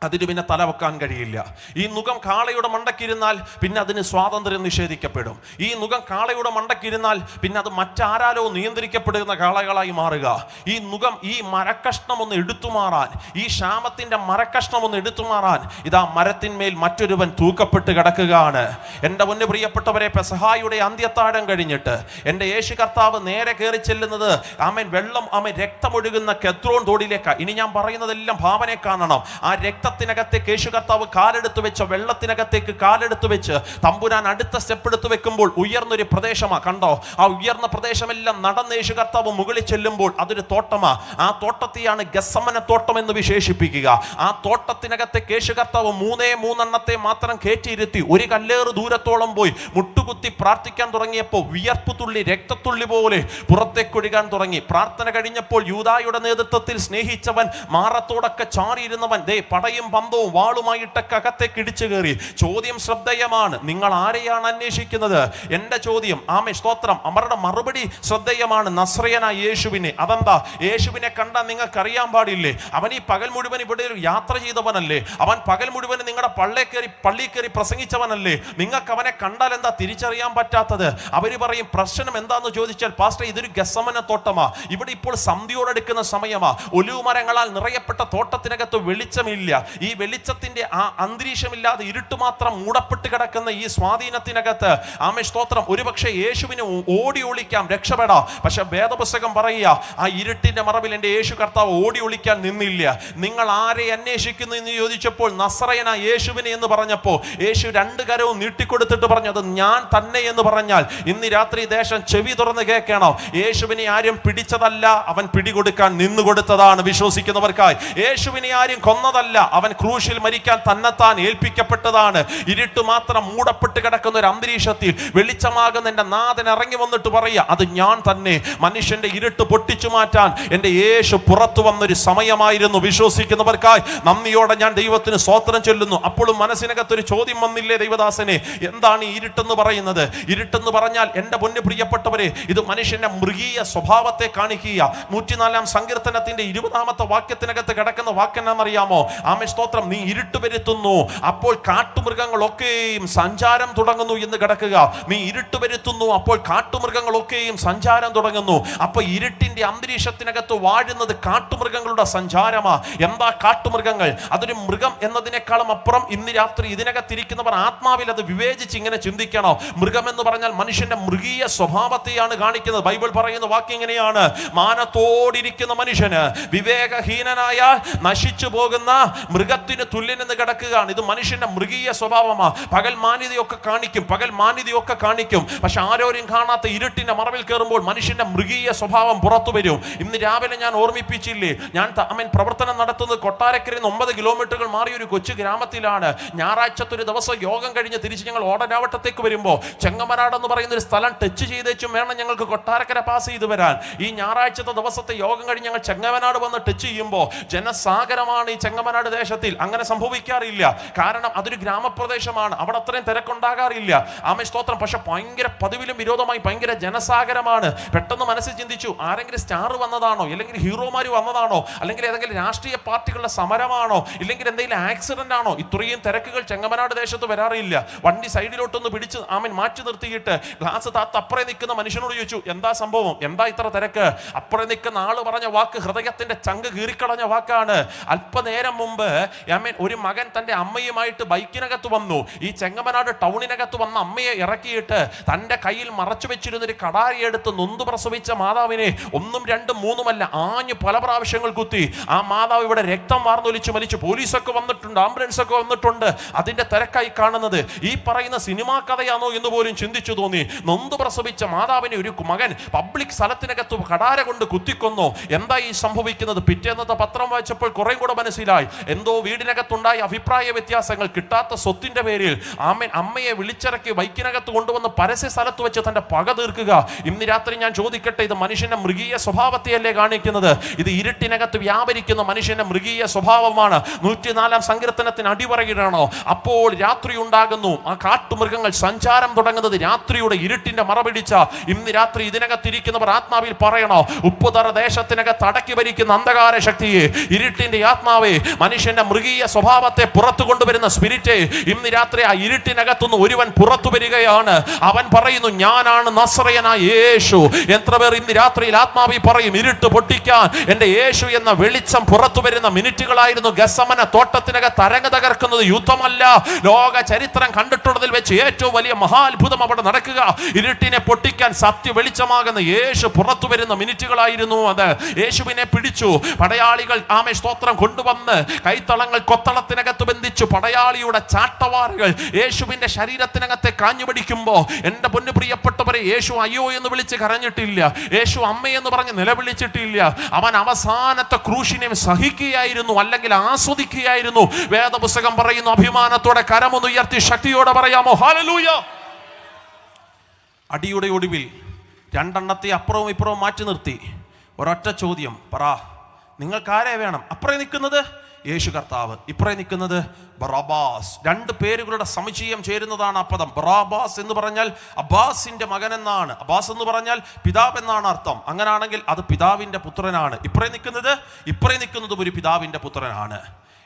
അതിന് പിന്നെ തല വെക്കാൻ കഴിയില്ല. ഈ നുകം കാളയുടെ മണ്ടക്കിരുന്നാൽ പിന്നെ അതിന് സ്വാതന്ത്ര്യം നിഷേധിക്കപ്പെടും. ഈ നുകം കാളയുടെ മണ്ടക്കിരുന്നാൽ പിന്നെ അത് മറ്റാരാലോ നിയന്ത്രിക്കപ്പെടുന്ന കാളകളായി മാറുക. ഈ നുകം, ഈ മരക്കഷ്ണം ഒന്ന് എടുത്തുമാറാൻ, ഈ ശാപത്തിന്റെ മരക്കഷ്ണം ഒന്ന് എടുത്തുമാറാൻ ഇതാ മരത്തിന്മേൽ മറ്റൊരുവൻ തൂക്കപ്പെട്ട് കിടക്കുകയാണ്. എൻ്റെ പൊന്നു പ്രിയപ്പെട്ടവരെ, പെസഹായുടെ അന്ത്യത്താഴം കഴിഞ്ഞിട്ട് എൻ്റെ യേശു കർത്താവ് നേരെ കയറി ചെല്ലുന്നത് ആമേൻ വെള്ളം, ആമേൻ രക്തമൊഴുകുന്ന കെദ്രോൻ തോടിലേക്കാണ്. ഇനി ഞാൻ പറയുന്നതെല്ലാം ഭാവനെ കാണണം. ആ രക്തത്തിനകത്തേക്ക് യേശു കർത്താവ് കാലെടുത്ത് വെച്ച വെള്ളത്തിനകത്തേക്ക് കാലെടുത്ത് വെച്ച് തമ്പുരാൻ അടുത്ത സ്റ്റെപ്പ് എടുത്ത് വെക്കുമ്പോൾ ഉയർന്നൊരു പ്രദേശമാ. കണ്ടോ? ആ ഉയർന്ന പ്രദേശമെല്ലാം നടന്ന് യേശു കർത്താവ് മുകളിൽ ചെല്ലുമ്പോൾ അതൊരു തോട്ടമാ. ആ തോട്ടത്തെയാണ് ഗെത്സമന തോട്ടം എന്ന് വിശേഷിപ്പിക്കുക. ആ തോട്ടത്തിനകത്തേക്ക് യേശു കർത്താവ് മൂന്നെണ്ണത്തെ മാത്രം കയറ്റിയിരുത്തി ഒരു കല്ലേറ് ദൂരത്തോളം പോയി മുട്ടുകുത്തി പ്രാർത്ഥിക്കാൻ തുടങ്ങിയപ്പോൾ വിയർപ്പ് തുള്ളി, രക്തത്തുള്ളി പോലെ പുറത്തേക്കൊഴുകാൻ തുടങ്ങി. പ്രാർത്ഥന കഴിഞ്ഞപ്പോൾ യൂദായുടെ നേതൃത്വത്തിൽ സ്നേഹിച്ചവൻ, മാറത്തോടൊക്കെ ചാറിയിരുന്നവൻ ദേ പടയും പന്തവും വാളുമായിട്ടൊക്കെ അകത്തേക്ക് ഇടിച്ചു കയറി. ചോദ്യം ശ്രദ്ധേയമാണ്. നിങ്ങൾ ആരെയാണ് അന്വേഷിക്കുന്നത്? എന്റെ ചോദ്യം, ആമേ സ്തോത്രം. അവരുടെ മറുപടി ശ്രദ്ധേയമാണ്. നസ്രയനായ യേശുവിനെ. അതെന്താ? യേശുവിനെ കണ്ടാൽ നിങ്ങൾക്ക് അറിയാൻ പാടില്ലേ? അവൻ ഈ പകൽ മുഴുവൻ ഇവിടെ ഒരു യാത്ര ചെയ്തവനല്ലേ? അവൻ പകൽ മുഴുവൻ നിങ്ങളുടെ പള്ളി കയറി പ്രസംഗിച്ചവനല്ലേ? നിങ്ങൾക്ക് അവനെ കണ്ടാൽ എന്താ തിരിച്ചറിയാൻ പറ്റാത്തത്? അവര് പറയും, പ്രശ്നം എന്താന്ന് ചോദിച്ചാൽ, പാസ്റ്റർ ഇതൊരു ഗെത്സമന തോട്ടമാ, ഇവിടെ ഇപ്പോൾ സന്ധ്യോടടുക്കുന്ന സമയമാ, ഒലിവ് മരങ്ങളാൽ നിറയപ്പെട്ട തോട്ടത്തിനകത്ത് വെളിച്ചമില്ല. ഈ വെളിച്ചത്തിന്റെ ആ അന്തരീക്ഷമില്ലാതെ ഇരുട്ട് മാത്രം മൂടപ്പെട്ട് കിടക്കുന്ന ഈ സ്വാധീനത്തിനകത്ത് ആമേ സ്തോത്രം ഒരുപക്ഷെ യേശുവിനെ ഓടി ഒളിക്കാം, രക്ഷപ്പെടാം. പക്ഷെ വേദപുസ്തകം പറയുക, ആ ഇരുട്ടിന്റെ മറവിൽ എൻ്റെ യേശു കർത്താവ് ഓടി ഒളിക്കാൻ നിന്നില്ല. നിങ്ങൾ ആരെ അന്വേഷിക്കുന്നു എന്ന് ചോദിച്ചപ്പോൾ നസ്രയനായ യേശുവിനെ എന്ന് പറഞ്ഞപ്പോൾ യേശു രണ്ട് കരവും നീട്ടിക്കൊടുത്തിട്ട് പറഞ്ഞു, അത് ഞാൻ തന്നെ എന്ന് പറഞ്ഞാൽ ഇന്ന് രാത്രി ദേശം ചെവി തുറന്ന് കേൾക്കണം. യേശുവിനെ ആരും പിടിച്ചതല്ല, അവൻ പിടികൊടുക്കാൻ നിന്നുകൊടുത്തതാണ്. വിശ്വസിക്കുന്നവർക്കായി യേശുവിനെ ആരും കൊന്നതല്ല, അവൻ ക്രൂശിൽ മരിക്കാൻ തന്നെത്താൻ ഏൽപ്പിക്കപ്പെട്ടതാണ്. ഇരുട്ട് മാത്രം മൂടപ്പെട്ട് കിടക്കുന്ന ഒരു അന്തരീക്ഷത്തിൽ വെളിച്ചമാകുന്ന എൻ്റെ നാഥൻ ഇറങ്ങി വന്നിട്ട് പറയുക, അത് ഞാൻ തന്നെ. മനുഷ്യന്റെ ഇരുട്ട് പൊട്ടിച്ചു മാറ്റാൻ എൻ്റെ യേശു പുറത്തു വന്നൊരു സമയമായിരുന്നു. വിശ്വസിക്കുന്നവർക്കായി നന്ദിയോടെ ഞാൻ ദൈവത്തിന് സ്തോത്രം ചൊല്ലുന്നു. അപ്പോഴും മനസ്സിനകത്തൊരു ചോദ്യം വന്നില്ലേ ദൈവദാസനെ, എന്താണ് ഈ ഇരുട്ടെന്ന് പറയുന്നത്? ഇരുട്ടെന്ന് പറഞ്ഞാൽ എൻ്റെ പൊന്നു പ്രിയപ്പെട്ടവരെ, ഇത് മനുഷ്യന്റെ മൃഗീയ സ്വഭാവത്തെ കാണിക്കുക. 104-ാം സങ്കീർത്തനത്തിന്റെ 20-ാമത്തെ വാക്യത്തിനകത്ത് കിടക്കുന്ന വാക്യം എന്നറിയാമോ? ആമേ സ്തോത്രം. നീ ഇരുട്ട് വരുത്തുന്നു, അപ്പോൾ കാട്ടുമൃഗങ്ങളൊക്കെയും സഞ്ചാരം തുടങ്ങുന്നു എന്ന് കിടക്കുക. നീ ഇരുട്ട് വരുത്തുന്നു, അപ്പോൾ കാട്ടുമൃഗങ്ങളൊക്കെയും സഞ്ചാരം തുടങ്ങുന്നു. അപ്പൊ ഇരുട്ടിന്റെ അന്തരീക്ഷത്തിനകത്ത് വാഴുന്നത് കാട്ടുമൃഗങ്ങളുടെ സഞ്ചാരമാ. എന്താ കാട്ടുമൃഗങ്ങൾ? അതൊരു മൃഗം എന്നതിനേക്കാളും അപ്പുറം ഇന്ന് രാത്രി ഇതിനകത്തിരിക്കുന്നവർ ആത്മാവിൽ അത് വിവേചിച്ച് ഇങ്ങനെ ചിന്തിക്കണോ? മൃഗം എന്ന് പറഞ്ഞാൽ മനുഷ്യന്റെ മൃഗീയ സ്വഭാവത്തെയാണ് കാണിക്കുന്നത്. ബൈബിൾ പറയുന്ന വാക്യം ഇങ്ങനെയാണ്, മാനത്തോടിരിക്കുന്ന മനുഷ്യന് വിവേകഹീനനായ നശിച്ചു പോകുന്ന മൃഗത്തിന് തുല്യനെന്ന് കിടക്കുകയാണ്. ഇത് മനുഷ്യന്റെ മൃഗീയ സ്വഭാവമാണ്. പകൽ മാന്യതയൊക്കെ കാണിക്കും, പക്ഷെ ആരോരും കാണാത്ത ഇരുട്ടിന്റെ മറവിൽ കയറുമ്പോൾ മനുഷ്യന്റെ മൃഗീയ സ്വഭാവം പുറത്തു വരും. ഇന്ന് രാവിലെ ഞാൻ ഓർമ്മിപ്പിച്ചില്ലേ, ഞാൻ പ്രവർത്തനം നടത്തുന്നത് കൊട്ടാരക്കരയിൽ നിന്ന് 9 കിലോമീറ്ററുകൾ മാറിയ ഒരു കൊച്ചു ഗ്രാമത്തിലാണ്. ഞായറാഴ്ചത്തെ ഒരു ദിവസം യോഗം കഴിഞ്ഞ് തിരിച്ച് ഞങ്ങൾ ഓടനാവട്ടത്തേക്ക് വരുമ്പോൾ ചെങ്ങമനാട് എന്ന് പറയുന്ന ഒരു സ്ഥലം ടച്ച് ചെയ്തേച്ചും വേണം ഞങ്ങൾക്ക് കൊട്ടാരക്കര പാസ് ചെയ്ത് വരാൻ. ഈ ഞായറാഴ്ചത്തെ ദിവസത്തെ യോഗം കഴിഞ്ഞ് ഞങ്ങൾ ചെങ്ങമനാട് വന്ന് ടച്ച് ചെയ്യുമ്പോൾ ജനസാഗരമാണ് ഈ ചെങ്ങമനാട് ദേശത്തിൽ. അങ്ങനെ സംഭവിക്കാറില്ല, കാരണം അതൊരു ഗ്രാമപ്രദേശമാണ്, അവിടെ അത്രയും തിരക്കുണ്ടാകാറില്ല. ആമേൻ സ്തോത്രം. പക്ഷെ ഭയങ്കര പതിവിലും വിരോധമായി ഭയങ്കര ജനസാഗരമാണ്. പെട്ടെന്ന് മനസ്സിൽ ചിന്തിച്ചു, ആരെങ്കിലും സ്റ്റാർ വന്നതാണോ, അല്ലെങ്കിൽ ഹീറോമാർ വന്നതാണോ, അല്ലെങ്കിൽ ഏതെങ്കിലും രാഷ്ട്രീയ പാർട്ടികളുടെ സമരമാണോ, ഇല്ലെങ്കിൽ എന്തെങ്കിലും ആക്സിഡന്റ് ആണോ? ഇത്രയും തിരക്കുകൾ ചെങ്ങമനാട് ദേശത്ത് വരാറില്ല. വണ്ടി സൈഡിലോട്ടൊന്ന് പിടിച്ച് മാറ്റി നിർത്തിയിട്ട് ഗ്ലാസ് താത്ത് അപ്പുറേ നിൽക്കുന്ന മനുഷ്യനോട് ചോദിച്ചു, എന്താ സംഭവം, എന്താ ഇത്ര തിരക്ക്? അപ്പുറേ നിൽക്കുന്ന ആള് പറഞ്ഞ വാക്ക് ഹൃദയത്തിന്റെ ചങ്ക് കീറിക്കളഞ്ഞ വാക്കാണ്. അല്പനേരം മുമ്പ് ഒരു മകൻ തന്റെ അമ്മയുമായിട്ട് ബൈക്കിനകത്ത് വന്നു. ഈ ചെങ്ങമനാട് ടൗണിനകത്ത് വന്ന അമ്മയെ ഇറക്കിയിട്ട് തന്റെ കയ്യിൽ മറച്ചു വെച്ചിരുന്നൊരു കടാരി എടുത്ത് നൊന്തു പ്രസവിച്ച മാതാവിനെ 1, 2, 3 ആഞ്ഞു പല പ്രാവശ്യങ്ങൾ കുത്തി. ആ മാതാവ് ഇവിടെ രക്തം വാർന്നൊലിച്ചു മരിച്ചു. പോലീസൊക്കെ വന്നിട്ടുണ്ട്, ആംബുലൻസ് ഒക്കെ വന്നിട്ടുണ്ട്. അതിന്റെ തിരക്കായി കാണുന്നത് ഈ പറയുന്ന സിനിമാ കഥയാണോ എന്ന് പോലും ചിന്തിച്ചു തോന്നി. നൊന്തു പ്രസവിച്ച മാതാവിനെ ഒരു മകൻ പബ്ലിക് സ്ഥലത്തിനകത്ത് കടാര കൊണ്ട് കുത്തിക്കൊന്നു. എന്താ ഈ സംഭവിക്കുന്നത്? പിറ്റേന്നത്തെ പത്രം വായിച്ചപ്പോൾ കുറെ കൂടെ മനസ്സിലായി. എന്തോ വീടിനകത്തുണ്ടായ അഭിപ്രായ വ്യത്യാസങ്ങൾ, കിട്ടാത്ത സ്വത്തിന്റെ പേരിൽ അമ്മയെ വിളിച്ചിറക്കി ബൈക്കിനകത്ത് കൊണ്ടുവന്ന് പരസ്യ സ്ഥലത്ത് വെച്ച് തന്റെ പക തീർക്കുക. ഇന്ന് രാത്രി ഞാൻ ചോദിക്കട്ടെ, ഇത് മനുഷ്യന്റെ മൃഗീയ സ്വഭാവത്തെയല്ലേ കാണിക്കുന്നത്? ഇത് ഇരുട്ടിനകത്ത് വ്യാപരിക്കുന്ന മനുഷ്യന്റെ മൃഗീയ സ്വഭാവമാണ്. 104 സങ്കീർത്തനത്തിന് അടിപറയിലാണോ? അപ്പോൾ രാത്രി ഉണ്ടാകുന്നു. ആ കാട്ടുമൃഗങ്ങൾ സഞ്ചാരം തുടങ്ങുന്നത് രാത്രിയുടെ ഇരുട്ടിന്റെ മറപിടിച്ച. ഇന്ന് രാത്രി ഇതിനകത്തിരിക്കുന്നവർ ആത്മാവിൽ പറയണോ, ഉപ്പുതറ ദേശത്തിനകത്ത് അടക്കി ഭരിക്കുന്ന അന്ധകാര ശക്തിയെ, ഇരുട്ടിന്റെ ആത്മാവേ, മനുഷ്യന്റെ മൃഗീയ സ്വഭാവത്തെ പുറത്തു കൊണ്ടുവരുന്ന സ്പിരിറ്റ്, ഇന്ന് രാത്രി ആ ഇരുട്ടിനകത്തുനിന്ന് ഒരുവൻ പുറത്തു വരികയാണ്. അവൻ പറയുന്നു, ഞാനാണ് നസറയനായ യേശു. എത്ര പേർ ഇന്ന് രാത്രിയിൽ ആത്മാവിൽ പറയും, ഇരുട്ട് പൊട്ടിക്കാൻ എന്റെ യേശു എന്ന വെളിച്ചം പുറത്തു വരുന്ന മിനിറ്റുകളായിരുന്നു ഗെത്സമന തോട്ടത്തിനകത്ത് അരങ്ങ് തകർക്കുന്നത്. യുദ്ധമല്ല, ലോക ചരിത്രം കണ്ടിട്ടുള്ളതിൽ വെച്ച് ഏറ്റവും വലിയ മഹാത്ഭുതം അവിടെ നടക്കുക. ഇരുട്ടിനെ പൊട്ടിക്കാൻ സത്യ വെളിച്ചമാകുന്ന യേശു പുറത്തു വരുന്ന മിനിറ്റുകളായിരുന്നു അത്. യേശുവിനെ പിടിച്ചു പടയാളികൾ, ആമേ സ്തോത്രം, കൊണ്ടുവന്ന് കൈത്തളങ്ങൾ കൊത്തളത്തിനകത്ത് ബന്ധിച്ചു. പടയാളിയുടെ ചാട്ടവാറുകൾ യേശുവിന്റെ ശരീരത്തിനകത്തെ കാഞ്ഞുപിടിക്കുമ്പോ, എന്റെ പൊന്നു പ്രിയപ്പെട്ടവരെ, യേശു അയ്യോ എന്ന് വിളിച്ച് കരഞ്ഞിട്ടില്ല, യേശു അമ്മയെന്ന് പറഞ്ഞ് നിലവിളിച്ചിട്ടില്ല. അവൻ അവസാനത്തെ ക്രൂശിനെ സഹിക്കുകയായിരുന്നു, അല്ലെങ്കിൽ ആസ്വദിക്കുകയായിരുന്നു. വേദപുസ്തകം പറയുന്നു, അഭിമാനത്തോടെ കരമൊന്ന് ഉയർത്തി ശക്തിയോടെ പറയാമോ ഹല്ലേലൂയ. അടിയുടെ ഒടുവിൽ 2 എണ്ണത്തെ അപ്പുറവും ഇപ്പുറവും മാറ്റി നിർത്തി. ഒരൊറ്റ ചോദ്യം, പറ, നിങ്ങൾക്ക് ആരെ വേണം? അപ്പുറേ നിൽക്കുന്നത് യേശു കർത്താവ്, ഇപ്പുറേ നിൽക്കുന്നത് ബറാബാസ്. 2 പേരുകളുടെ സമുച്ചയം ചേരുന്നതാണ് ആ പദം. ബറാബാസ് എന്ന് പറഞ്ഞാൽ അബ്ബാസിന്റെ മകൻ എന്നാണ്. അബ്ബാസ് എന്ന് പറഞ്ഞാൽ പിതാവ് എന്നാണ് അർത്ഥം. അങ്ങനാണെങ്കിൽ അത് പിതാവിന്റെ പുത്രനാണ്. ഇപ്പുറേ നിൽക്കുന്നതും ഒരു പിതാവിന്റെ പുത്രനാണ്.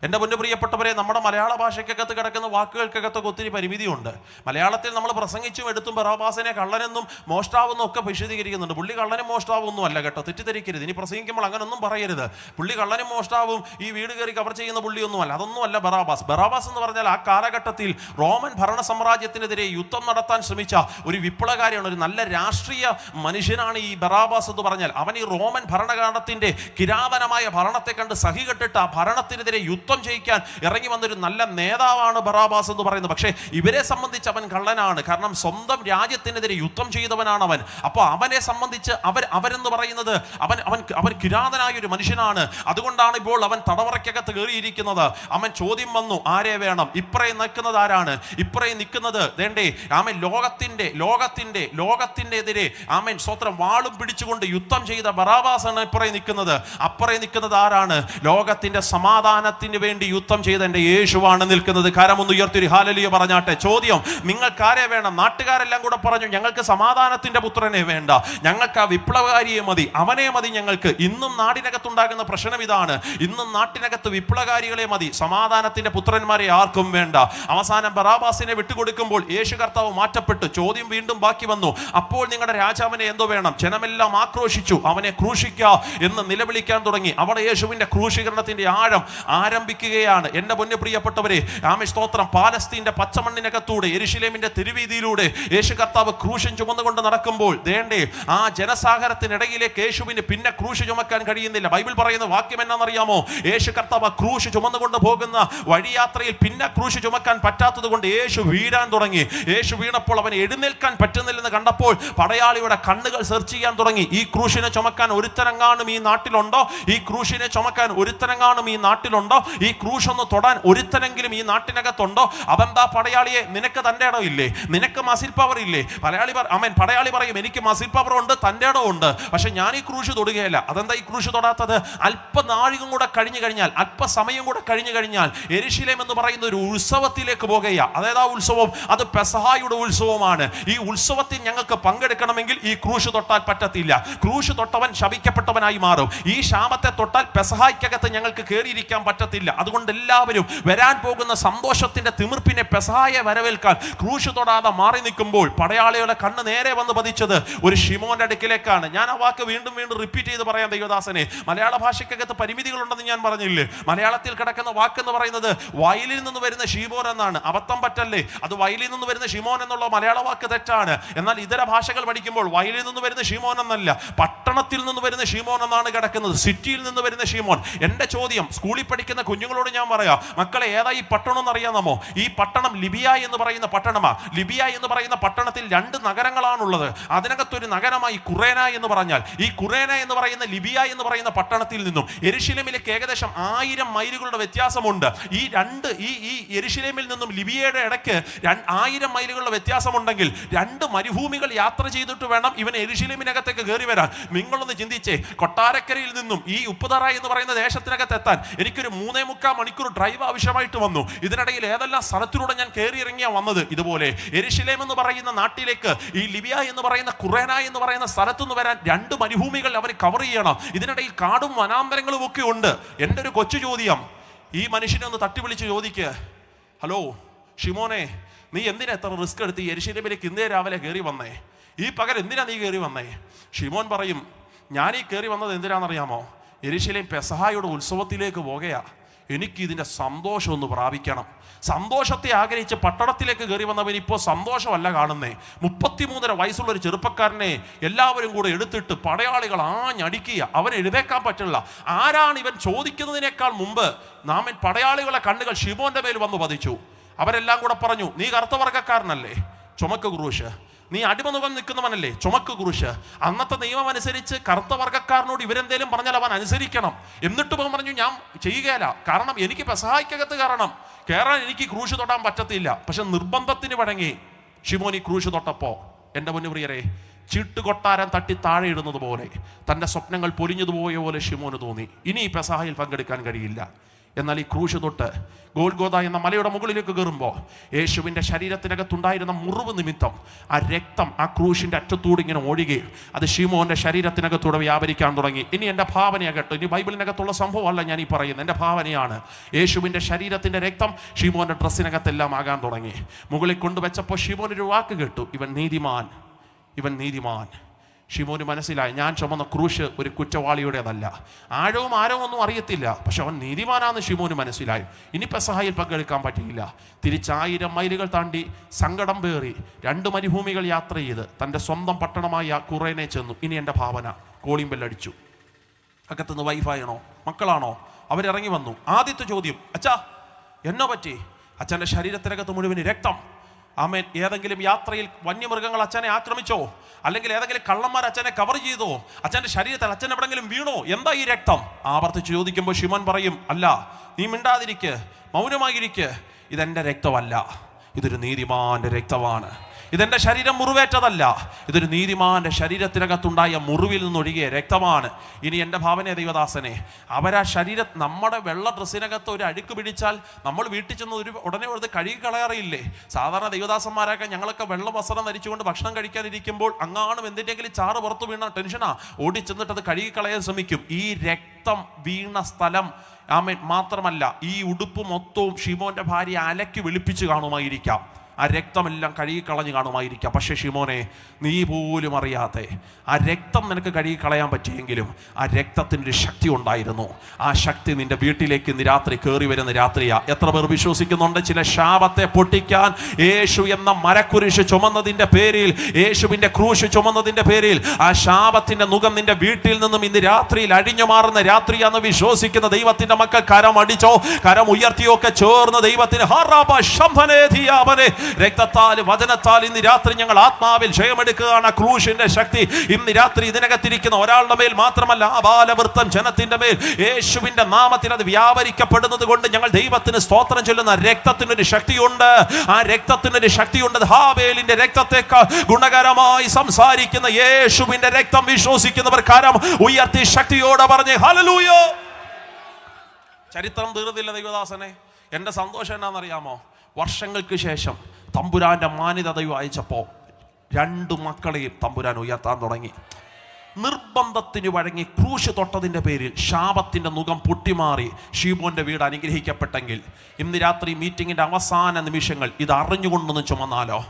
എൻ്റെ പൊന്നു പ്രിയപ്പെട്ടവരെ, നമ്മുടെ മലയാള ഭാഷയ്ക്കകത്ത് കിടക്കുന്ന വാക്കുകൾക്കകത്തൊക്കെ ഒത്തിരി പരിമിതിയുണ്ട്. മലയാളത്തിൽ നമ്മൾ പ്രസംഗിച്ചും എടുത്തും ബറാബാസിനെ കള്ളനെന്നും മോഷ്ടാവെന്നും ഒക്കെ വിശദീകരിക്കുന്നുണ്ട്. പുള്ളി കള്ളനും മോഷ്ടാവും ഒന്നും അല്ല കേട്ടോ, തെറ്റിദ്ധരിക്കരുത്. ഇനി പ്രസംഗിക്കുമ്പോൾ അങ്ങനൊന്നും പറയരുത്. പുള്ളി കള്ളനും മോഷ്ടാവും ഈ വീട് കയറി കവർ ചെയ്യുന്ന പുള്ളിയൊന്നുമല്ല, അതൊന്നും അല്ല ബറാബാസ്. ബറാബാസ് എന്ന് പറഞ്ഞാൽ ആ കാലഘട്ടത്തിൽ റോമൻ ഭരണ സാമ്രാജ്യത്തിനെതിരെ യുദ്ധം നടത്താൻ ശ്രമിച്ച ഒരു വിപ്ലവകാരിയാണ്, ഒരു നല്ല രാഷ്ട്രീയ മനുഷ്യനാണ് ഈ ബറാബാസ് എന്ന് പറഞ്ഞാൽ. അവൻ ഈ റോമൻ ഭരണകാലത്തിന്റെ കിരാതനമായ ഭരണത്തെ കണ്ട് സഹികെട്ടിട്ട് ആ ഭരണത്തിനെതിരെ യുദ്ധം ജയിക്കാൻ ഇറങ്ങി വന്നൊരു നല്ല നേതാവാണ് ബറാബാസ് എന്ന് പറയുന്നത്. പക്ഷേ ഇവരെ സംബന്ധിച്ച് അവൻ കള്ളനാണ്, കാരണം സ്വന്തം രാജ്യത്തിനെതിരെ യുദ്ധം ചെയ്തവനാണ് അവൻ. അപ്പോൾ അവനെ സംബന്ധിച്ച് അവരെന്ന് പറയുന്നത് അവൻ കിരാതനായ ഒരു മനുഷ്യനാണ്. അതുകൊണ്ടാണ് ഇപ്പോൾ അവൻ തടവറയ്ക്കകത്ത് കയറിയിരിക്കുന്നത്. അവൻ ചോദ്യം വന്നു, ആരെ വേണം? ഇപ്പറേ നിൽക്കുന്നത് ആരാണ്? ഇപ്പറേ നിൽക്കുന്നത് വേണ്ടേ ആമൻ ലോകത്തിന്റെ എതിരെ ആമൻ സ്വത്രം വാളും പിടിച്ചുകൊണ്ട് യുദ്ധം ചെയ്ത ബറാബാസാണ് ഇപ്പറേ നിൽക്കുന്നത്. അപ്പറേ നിൽക്കുന്നത് ആരാണ്? ലോകത്തിന്റെ സമാധാനത്തിന് വേണ്ടി യുദ്ധം ചെയ്ത എൻ്റെ യേശുവാണ് നിൽക്കുന്നത്. കരമൊന്ന് ഉയർത്തി ഹല്ലേലൂയ പറഞ്ഞാട്ടെ. ചോദ്യം, നിങ്ങൾക്ക് ആരെ വേണം? നാട്ടുകാരെല്ലാം കൂടെ പറഞ്ഞു, ഞങ്ങൾക്ക് സമാധാനത്തിന്റെ പുത്രനെ വേണ്ട, ഞങ്ങൾക്ക് ആ വിപ്ലവകാരിയെ മതി, അവനെ മതി ഞങ്ങൾക്ക്. ഇന്നും നാടിനകത്തുണ്ടാകുന്ന പ്രശ്നം ഇതാണ്. ഇന്നും നാട്ടിനകത്ത് വിപ്ലവകാരികളെ മതി, സമാധാനത്തിന്റെ പുത്രന്മാരെ ആർക്കും വേണ്ട. അവസാനം ബറാബാസിനെ വിട്ടുകൊടുക്കുമ്പോൾ യേശു കർത്താവ് മാറ്റപ്പെട്ടു. ചോദ്യം വീണ്ടും ബാക്കി വന്നു, അപ്പോൾ നിങ്ങളുടെ രാജാവിനെ എന്തോ വേണം? ജനമെല്ലാം ആക്രോശിച്ചു, അവനെ ക്രൂശിക്കുക എന്ന് നിലവിളിക്കാൻ തുടങ്ങി. അവിടെ യേശുവിന്റെ ക്രൂശീകരണത്തിന്റെ ആഴം ആരംഭിക്കുകയാണ്. എന്റെ പൊന്നു പ്രിയപ്പെട്ടവരെ, ആമേൻ സ്തോത്രം. പാലസ്തീന്റെ പച്ചമണ്ണിനകത്തൂടെ യെരുശലേമിന്റെ തിരുവീതിയിലൂടെ യേശു കർത്താവ് ക്രൂശൻ ചുമന്നുകൊണ്ട് നടക്കുമ്പോൾ ദേണ്ടേ ആ ജനസാഗരത്തിനിടയിലേക്ക് യേശുവിന് പിന്നെ ക്രൂശ് ചുമക്കാൻ കഴിയുന്നില്ല. ബൈബിൾ പറയുന്ന വാക്യം എന്നാണെന്നറിയാമോ? യേശു കർത്താവ് ക്രൂശ് ചുമന്നുകൊണ്ട് പോകുന്ന വഴിയാത്രയിൽ പിന്നെ ക്രൂശ് ചുമക്കാൻ പറ്റാത്തത് കൊണ്ട് യേശു വീഴാൻ തുടങ്ങി. യേശു വീണപ്പോൾ അവന് എഴുന്നേൽക്കാൻ പറ്റുന്നില്ലെന്ന് കണ്ടപ്പോൾ പടയാളിയുടെ കണ്ണുകൾ സെർച്ച് ചെയ്യാൻ തുടങ്ങി. ഈ ക്രൂശിനെ ചുമക്കാൻ ഒരുത്തനെങ്ങാനും ഈ നാട്ടിലുണ്ടോ? ഈ ക്രൂശിനെ ചുമക്കാൻ ഒരുത്തനെങ്ങാനും ഈ നാട്ടിലുണ്ടോ? ഈ ക്രൂശ് ഒന്ന് തൊടാൻ ഒരുത്തനെങ്കിലും ഈ നാട്ടിനകത്തുണ്ടോ? അതെന്താ പടയാളിയെ, നിനക്ക് തൻ്റെ ഇടം ഇല്ലേ? നിനക്ക് മസിൽ പവർ ഇല്ലേ? പടയാളി പറയും, എനിക്ക് മസിൽ പവർ ഉണ്ട്, തൻ്റെ ഇടം ഉണ്ട്, പക്ഷെ ഞാൻ ഈ ക്രൂശ് തൊടുകയില്ല. അതെന്താ ഈ ക്രൂശ് തൊടാത്തത്? അല്പനാഴികം കൂടെ കഴിഞ്ഞു കഴിഞ്ഞാൽ, അല്പസമയം കൂടെ കഴിഞ്ഞു കഴിഞ്ഞാൽ യെരുശലേം എന്ന് പറയുന്ന ഒരു ഉത്സവത്തിലേക്ക് പോകുകയാ. അതേതാ ഉത്സവം? അത് പെസഹായുടെ ഉത്സവമാണ്. ഈ ഉത്സവത്തിൽ ഞങ്ങൾക്ക് പങ്കെടുക്കണമെങ്കിൽ ഈ ക്രൂശ് തൊട്ടാൽ പറ്റത്തില്ല. ക്രൂശ് തൊട്ടവൻ ശപിക്കപ്പെട്ടവനായി മാറും. ഈ ശാപത്തെ തൊട്ടാൽ പെസഹായ്ക്കകത്ത് ഞങ്ങൾക്ക് കയറിയിരിക്കാൻ പറ്റത്തില്ല. അതുകൊണ്ട് എല്ലാവരും വരാൻ പോകുന്ന സന്തോഷത്തിന്റെ തിമിർപ്പിനെ, പെസഹായെ വരവേൽക്കാൻ ക്രൂശ് തൊടാതെ മാറി നിൽക്കുമ്പോൾ പടയാളികളുടെ കണ്ണ് നേരെ വന്ന് പതിച്ചത് ഒരു ശിമോന്റെ അടുക്കിലേക്കാണ്. ഞാൻ ആ വാക്ക് വീണ്ടും വീണ്ടും റിപ്പീറ്റ് ചെയ്ത് പറയാം ദൈവദാസനെ. മലയാള ഭാഷയ്ക്കകത്ത് പരിമിതികളുണ്ടെന്ന് ഞാൻ പറഞ്ഞില്ലേ? മലയാളത്തിൽ കിടക്കുന്ന വാക്കെന്ന് പറയുന്നത് വയലിൽ നിന്ന് വരുന്ന ഷീമോൻ എന്നാണ്. അബദ്ധം പറ്റല്ലേ, അത് വയലിൽ നിന്ന് വരുന്ന ഷിമോൻ എന്നുള്ള മലയാള വാക്ക് തെറ്റാണ്. എന്നാൽ ഇതര ഭാഷകൾ പഠിക്കുമ്പോൾ വയലിൽ നിന്ന് വരുന്ന ഷീമോൻ എന്നല്ല, പട്ടണത്തിൽ നിന്ന് വരുന്ന ഷീമോൻ എന്നാണ് കിടക്കുന്നത്, സിറ്റിയിൽ നിന്ന് വരുന്ന ഷീമോൻ. എന്റെ ചോദ്യം, സ്കൂളിൽ പഠിക്കുന്ന കുഞ്ഞുങ്ങളോട് ഞാൻ പറയാം, മക്കളെ ഏതാ ഈ പട്ടണം എന്ന് അറിയാമോ? ഈ പട്ടണം ലിബിയ എന്ന് പറയുന്ന പട്ടണമാണ്. ലിബിയ എന്ന് പറയുന്ന പട്ടണത്തിൽ 2 നഗരങ്ങളാണുള്ളത്. അതിനകത്തൊരു നഗരമായി കുറേന എന്ന് പറഞ്ഞാൽ, ഈ കുറേന എന്ന് പറയുന്ന ലിബിയ എന്ന് പറയുന്ന പട്ടണത്തിൽ നിന്നും യെരുശലേമിലേക്ക് ഏകദേശം 1000 മൈലുകളുടെ വ്യത്യാസമുണ്ട്. ഈ യെരുശലേമിൽ നിന്നും ലിബിയയുടെ ഇടയ്ക്ക് 1000 മൈലുകളുടെ വ്യത്യാസമുണ്ടെങ്കിൽ 2 മരുഭൂമികൾ യാത്ര ചെയ്തിട്ട് വേണം ഇവൻ യെരുശലേമിനകത്തേക്ക് കയറി വരാൻ. നിങ്ങളൊന്ന് ചിന്തിച്ചേ, കൊട്ടാരക്കരയിൽ നിന്നും ഈ ഉപ്പുതറ എന്ന് പറയുന്ന ദേശത്തിനകത്ത് എത്താൻ എനിക്കൊരു 3.25 മണിക്കൂർ ഡ്രൈവ് ആവശ്യമായിട്ട് വന്നു. ഇതിനിടയിൽ ഏതെല്ലാം സ്ഥലത്തിലൂടെ ഞാൻ കയറി ഇറങ്ങിയാ വന്നത്. ഇതുപോലെ യെരുശലേം എന്ന് പറയുന്ന നാട്ടിലേക്ക് ഈ ലിബിയ എന്ന് പറയുന്ന കുറേന എന്ന് പറയുന്ന സ്ഥലത്തുനിന്ന് വരാൻ 2 മരുഭൂമികൾ അവർ കവർ ചെയ്യണം. ഇതിനിടയിൽ കാടും വനാന്തരങ്ങളും ഒക്കെ ഉണ്ട്. എൻ്റെ ഒരു കൊച്ചു ചോദ്യം, ഈ മനുഷ്യനെ ഒന്ന് തട്ടി വിളിച്ച് ചോദിക്കുക, ഹലോ ഷിമോനെ, നീ എന്തിനാ എത്ര റിസ്ക് എടുത്ത് യെരുശലേമിലേക്ക് ഇന്നേ രാവിലെ കയറി വന്നേ? ഈ പകൽ എന്തിനാ നീ കയറി വന്നേ? ഷിമോൻ പറയും, ഞാൻ ഈ കയറി വന്നത് എന്തിനാണെന്നറിയാമോ? യെരുശലേം പെസഹായുടെ ഉത്സവത്തിലേക്ക് പോകുകയാ. എനിക്ക് ഇതിൻ്റെ സന്തോഷം ഒന്ന് പ്രാപിക്കണം. സന്തോഷത്തെ ആഗ്രഹിച്ച് പട്ടണത്തിലേക്ക് കയറി വന്നവൻ ഇപ്പോൾ സന്തോഷമല്ല കാണുന്നേ. 33.5 വയസ്സുള്ള ഒരു ചെറുപ്പക്കാരനെ എല്ലാവരും കൂടെ എടുത്തിട്ട് പടയാളികൾ ആഞ്ഞടിക്കുക. അവൻ എഴുതേക്കാൻ പറ്റില്ല. ആരാണ് ഇവൻ ചോദിക്കുന്നതിനേക്കാൾ മുമ്പ് നാമൻ പടയാളികളെ കണ്ണുകൾ ഷിമോന്റെ മേൽ വന്നു പതിച്ചു. അവരെല്ലാം കൂടെ പറഞ്ഞു, നീ കറുത്ത വർഗ്ഗക്കാരനല്ലേ, ചുമക്ക് ക്രൂശ്. നീ അടിമനുഖം നിൽക്കുന്നവനല്ലേ, ചുമക്ക് ക്രൂശ്. അന്നത്തെ നിയമം അനുസരിച്ച് കറുത്ത വർഗ്ഗക്കാരനോട് ഇവരെന്തേലും പറഞ്ഞാൽ അവൻ അനുസരിക്കണം. എന്നിട്ട് അവൻ പറഞ്ഞു, ഞാൻ ചെയ്യുകയില്ല, കാരണം എനിക്ക് പെസഹായ്ക്കകത്ത് കയറാൻ എനിക്ക് ക്രൂശ് തൊടാൻ പറ്റത്തില്ല. പക്ഷെ നിർബന്ധത്തിന് വഴങ്ങി ഷിമോൻ ഈ ക്രൂശ് തൊട്ടപ്പോ, എൻ്റെ പൊന്നുപ്രിയരെ, ചീട്ടുകൊട്ടാരം തട്ടി താഴെ ഇടുന്നത് പോലെ, തൻ്റെ സ്വപ്നങ്ങൾ പൊലിഞ്ഞതുപോയ പോലെ ഷിമോന് തോന്നി, ഇനി ഈ പെസഹായിൽ പങ്കെടുക്കാൻ കഴിയില്ല. എന്നാൽ ഈ ക്രൂശ് തൊട്ട് ഗോൽഗോഥ എന്ന മലയുടെ മുകളിലേക്ക് കയറുമ്പോൾ യേശുവിൻ്റെ ശരീരത്തിനകത്തുണ്ടായിരുന്ന മുറിവ് നിമിത്തം ആ രക്തം ആ ക്രൂശിൻ്റെ അറ്റത്തൂടെ ഇങ്ങനെ ഒഴുകുകയും അത് ഷിമോൻ്റെ ശരീരത്തിനകത്തൂടെ വ്യാപരിക്കാൻ തുടങ്ങി. ഇനി എൻ്റെ ഭാവനയാകട്ടെ, ഇനി ബൈബിളിനകത്തുള്ള സംഭവമല്ല ഞാൻ ഈ പറയുന്നത്, എൻ്റെ ഭാവനയാണ്. യേശുവിൻ്റെ ശരീരത്തിൻ്റെ രക്തം ഷിമോൻ്റെ ഡ്രസ്സിനകത്തെല്ലാം ആകാൻ തുടങ്ങി. മുകളിൽ കൊണ്ടുവച്ചപ്പോൾ ഷിമോൻ ഒരു വാക്ക് കേട്ടു, ഇവൻ നീതിമാൻ, ഇവൻ നീതിമാൻ. ഷിമോന് മനസ്സിലായി, ഞാൻ ചുമന്ന ക്രൂശ് ഒരു കുറ്റവാളിയുടേതല്ല. ആഴവും ആരവും ഒന്നും അറിയത്തില്ല, പക്ഷെ അവൻ നീതിമാനാന്ന് ഷിമോന് മനസ്സിലായി. ഇനി പെസഹായിൽ പങ്കെടുക്കാൻ പറ്റിയില്ല. 1000 മൈലുകൾ താണ്ടി സങ്കടം പേറി 2 മരുഭൂമികൾ യാത്ര ചെയ്ത് തൻ്റെ സ്വന്തം പട്ടണമായ കുറേനെ ചെന്നു. ഇനി എൻ്റെ ഭാവന, കോളിംഗ് ബെല്ലടിച്ചു. അകത്തുനിന്ന് വൈഫായണോ, മക്കളാണോ? അവരിറങ്ങി വന്നു. ആദ്യത്തെ ചോദ്യം, അച്ഛാ എന്നോ പറ്റി? അച്ഛൻ്റെ ശരീരത്തിനകത്ത് മുഴുവൻ രക്തം. ആമേൻ. ഏതെങ്കിലും യാത്രയിൽ വന്യമൃഗങ്ങൾ അച്ഛനെ ആക്രമിച്ചോ? അല്ലെങ്കിൽ ഏതെങ്കിലും കള്ളന്മാർ അച്ഛനെ കവർ ചെയ്തോ? അച്ഛൻ്റെ ശരീരത്തിൽ അച്ഛൻ എവിടെങ്കിലും വീണോ? എന്താ ഈ രക്തം? ആവർത്തിച്ച് ചോദിക്കുമ്പോൾ ഷിമോൻ പറയും, അല്ല, നീ മിണ്ടാതിരിക്ക്, മൗനമായിരിക്ക്, ഇതെൻ്റെ രക്തമല്ല, ഇതൊരു നീതിമാന്റെ രക്തമാണ്. ഇതെൻ്റെ ശരീരം മുറിവേറ്റതല്ല, ഇതൊരു നീതിമാന്റെ ശരീരത്തിനകത്തുണ്ടായ മുറിവിൽ നിന്നൊഴുകിയ രക്തമാണ്. ഇനി എൻ്റെ ഭാവന ദൈവദാസനെ, അവരാ നമ്മുടെ വെള്ള ഡ്രസ്സിനകത്ത് ഒരു അഴുക്ക് പിടിച്ചാൽ നമ്മൾ വീട്ടിൽ ചെന്ന് ഉടനെ ഒരു കഴുകി കളയാറില്ലേ? സാധാരണ ദൈവദാസന്മാരൊക്കെ ഞങ്ങളൊക്കെ വെള്ള വസ്ത്രം ധരിച്ചുകൊണ്ട് ഭക്ഷണം കഴിക്കാനിരിക്കുമ്പോൾ അങ്ങാണും എന്തിൻ്റെങ്കിലും ചാറ് പുറത്ത് വീണ ടെൻഷനാ, ഓടി ചെന്നിട്ട് അത് കഴുകി കളയാൻ ശ്രമിക്കും. ഈ രക്തം വീണ സ്ഥലം ആമേൻ മാത്രമല്ല, ഈ ഉടുപ്പ് മൊത്തവും ഷിമോന്റെ ഭാര്യ അലക്കി വെളുപ്പിച്ച് കാണുമായിരിക്കാം. ആ രക്തമെല്ലാം കഴുകിക്കളഞ്ഞു കാണുമായിരിക്കാം. പക്ഷേ ഷിമോനെ, നീ പോലും അറിയാതെ ആ രക്തം നിനക്ക് കഴുകിക്കളയാൻ പറ്റിയെങ്കിലും ആ രക്തത്തിൻ്റെ ഒരു ശക്തി ഉണ്ടായിരുന്നു. ആ ശക്തി നിന്റെ വീട്ടിലേക്ക് ഇന്ന് രാത്രി കയറി വരുന്ന രാത്രിയാ. എത്ര പേർ വിശ്വസിക്കുന്നുണ്ട്? ചില ശാപത്തെ പൊട്ടിക്കാൻ യേശു എന്ന മരക്കുരിശ് ചുമന്നതിൻ്റെ പേരിൽ, യേശുവിൻ്റെ ക്രൂശ് ചുമന്നതിൻ്റെ പേരിൽ ആ ശാപത്തിൻ്റെ മുഖം നിന്റെ വീട്ടിൽ നിന്നും ഇന്ന് രാത്രിയിൽ അഴിഞ്ഞു മാറുന്ന രാത്രിയാന്ന് വിശ്വസിക്കുന്ന ദൈവത്തിൻ്റെ മക്കൾ കരം അടിച്ചോ, കരം ഉയർത്തിയോ ഒക്കെ ചേർന്ന് ദൈവത്തിന് രക്തത്താൽ വചനത്താൽ ഇന്ന് രാത്രി ഞങ്ങൾ ആത്മാവിൽ ജയമെടുക്കുകയാണ്. ക്രൂശിന്റെ ശക്തി ഇന്ന് രാത്രി ഇതിനകത്തിരിക്കുന്ന ഒരാളുടെ മേൽ മാത്രമല്ല, ആബാലവൃത്തം ജനത്തിന്റെ മേൽ യേശുവിന്റെ നാമത്തിൽ അത് വ്യാപരിക്കപ്പെടുന്നത് കൊണ്ട് ഞങ്ങൾ ദൈവത്തിന് സ്തോത്രം ചൊല്ലുന്ന രക്തത്തിനൊരു ശക്തിയുണ്ട്. ആ രക്തത്തിനൊരു ശക്തിയുണ്ട്. ഹാബേലിന്റെ രക്തത്തെക്കാൾ ഗുണകരമായി സംസാരിക്കുന്ന യേശുവിന്റെ രക്തം വിശ്വസിക്കുന്നവർ കരം ഉയർത്തി ശക്തിയോടെ പറഞ്ഞ് ഹല്ലേലൂയ. ചരിത്രം തീർന്നില്ല ദൈവദാസനെ. എൻ്റെ സന്തോഷം എന്നാണെന്നറിയാമോ? വർഷങ്ങൾക്ക് ശേഷം തമ്പുരാന്റെ മാന്യത ദൈവം അയച്ചപ്പോൾ 2 മക്കളെയും തമ്പുരാൻ ഉയർത്താൻ തുടങ്ങി. നിർബന്ധത്തിന് വഴങ്ങി ക്രൂശ് തൊട്ടതിൻ്റെ പേരിൽ ശാപത്തിൻ്റെ മുഖം പൊട്ടിമാറി ഷീമോന്റെ വീട് അനുഗ്രഹിക്കപ്പെട്ടെങ്കിൽ ഇന്ന് രാത്രി മീറ്റിങ്ങിൻ്റെ അവസാന നിമിഷങ്ങൾ ഇത് അറിഞ്ഞുകൊണ്ടൊന്ന് ചുമന്നാലോ,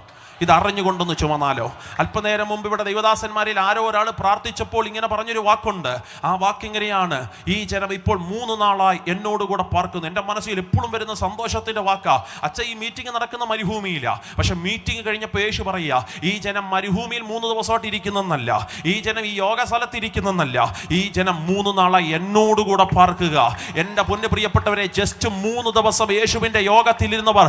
ഇതറിഞ്ഞുകൊണ്ടൊന്ന് ചുമന്നാലോ. അല്പനേരം മുമ്പ് ഇവിടെ ദൈവദാസന്മാരിൽ ആരോ ഒരാൾ പ്രാർത്ഥിച്ചപ്പോൾ ഇങ്ങനെ പറഞ്ഞൊരു വാക്കുണ്ട്. ആ വാക്കിങ്ങനെയാണ്: ഈ ജനം ഇപ്പോൾ 3 നാളായി എന്നോടുകൂടെ പാർക്കുന്നു. എൻ്റെ മനസ്സിൽ എപ്പോഴും വരുന്ന സന്തോഷത്തിൻ്റെ വാക്കാ. അച്ഛൻ, ഈ മീറ്റിംഗ് നടക്കുന്ന മരുഭൂമിയില്ല, പക്ഷെ മീറ്റിംഗ് കഴിഞ്ഞപ്പോൾ യേശു പറയുക, ഈ ജനം മരുഭൂമിയിൽ 3 ദിവസമായിട്ട് ഇരിക്കുന്നല്ല, ഈ ജനം ഈ യോഗ സ്ഥലത്ത് ഇരിക്കുന്നല്ല, ഈ ജനം 3 നാളായി എന്നോടുകൂടെ പാർക്കുക. എൻ്റെ പൊന്നു പ്രിയപ്പെട്ടവരെ, ജസ്റ്റ് 3 ദിവസം യേശുവിൻ്റെ യോഗത്തിലിരുന്നവർ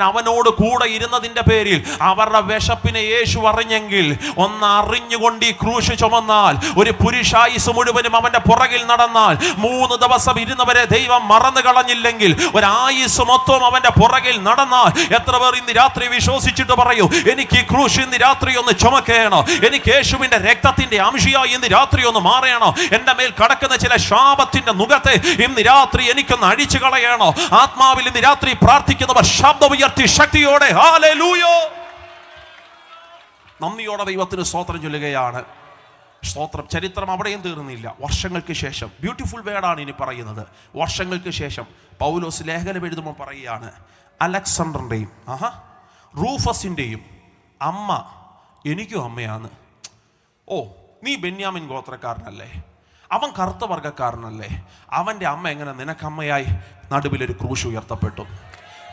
അവനോട് കൂടെ ഇരുന്നതിൻ്റെ പേരിൽ അവർ വിശപ്പിനെ യേശു അറിഞ്ഞെങ്കിൽ, ഒന്ന് അറിഞ്ഞുകൊണ്ട് ഈ ക്രൂശ് ചുമന്നാൽ, ഒരു പുരുഷായുസ് മുഴുവനും അവന്റെ പുറകിൽ നടന്നാൽ, 3 ദിവസം ഇരുന്നവരെ ദൈവം മറന്നു കളഞ്ഞില്ലെങ്കിൽ, ഒരു ആയുസ് മൊത്തം അവന്റെ പുറകിൽ നടന്നാൽ, എത്ര പേർ ഇന്ന് രാത്രി വിശ്വസിച്ചിട്ട് പറയൂ, എനിക്ക് ഈ ക്രൂശ് ഇന്ന് രാത്രി ഒന്ന് ചുമക്കേണോ, എനിക്ക് യേശുവിന്റെ രക്തത്തിന്റെ അംശയായി ഇന്ന് രാത്രി ഒന്ന് മാറണോ, എന്റെ മേൽ കടക്കുന്ന ചില ശാപത്തിന്റെ മുഖത്തെ ഇന്ന് രാത്രി എനിക്കൊന്ന് അഴിച്ചു കളയണോ. ആത്മാവിൽ ഇന്ന് രാത്രി പ്രാർത്ഥിക്കുന്നവർ ശബ്ദമുയർത്തി ശക്തിയോടെ ഹല്ലേലൂയ, നന്ദിയോടെ ദൈവത്തിന് സ്തോത്രം ചൊല്ലുകയാണ്. സ്തോത്രം. ചരിത്രം അവിടെയും തീർന്നില്ല. വർഷങ്ങൾക്ക് ശേഷം, ബ്യൂട്ടിഫുൾ വേർഡാണ് ഇനി പറയുന്നത്, വർഷങ്ങൾക്ക് ശേഷം പൗലോസ് ലേഖനം എഴുതുമ്പോൾ പറയുകയാണ്, അലക്സാണ്ടറിൻ്റെയും റൂഫസിൻ്റെയും അമ്മ എനിക്കും അമ്മയാണ്. ഓ, നീ ബെന്യാമിൻ ഗോത്രക്കാരനല്ലേ, അവൻ കറുത്ത വർഗ്ഗക്കാരനല്ലേ, അവൻ്റെ അമ്മ എങ്ങനെ നിനക്കമ്മയായി? നടുവിലൊരു ക്രൂശ് ഉയർത്തപ്പെട്ടു.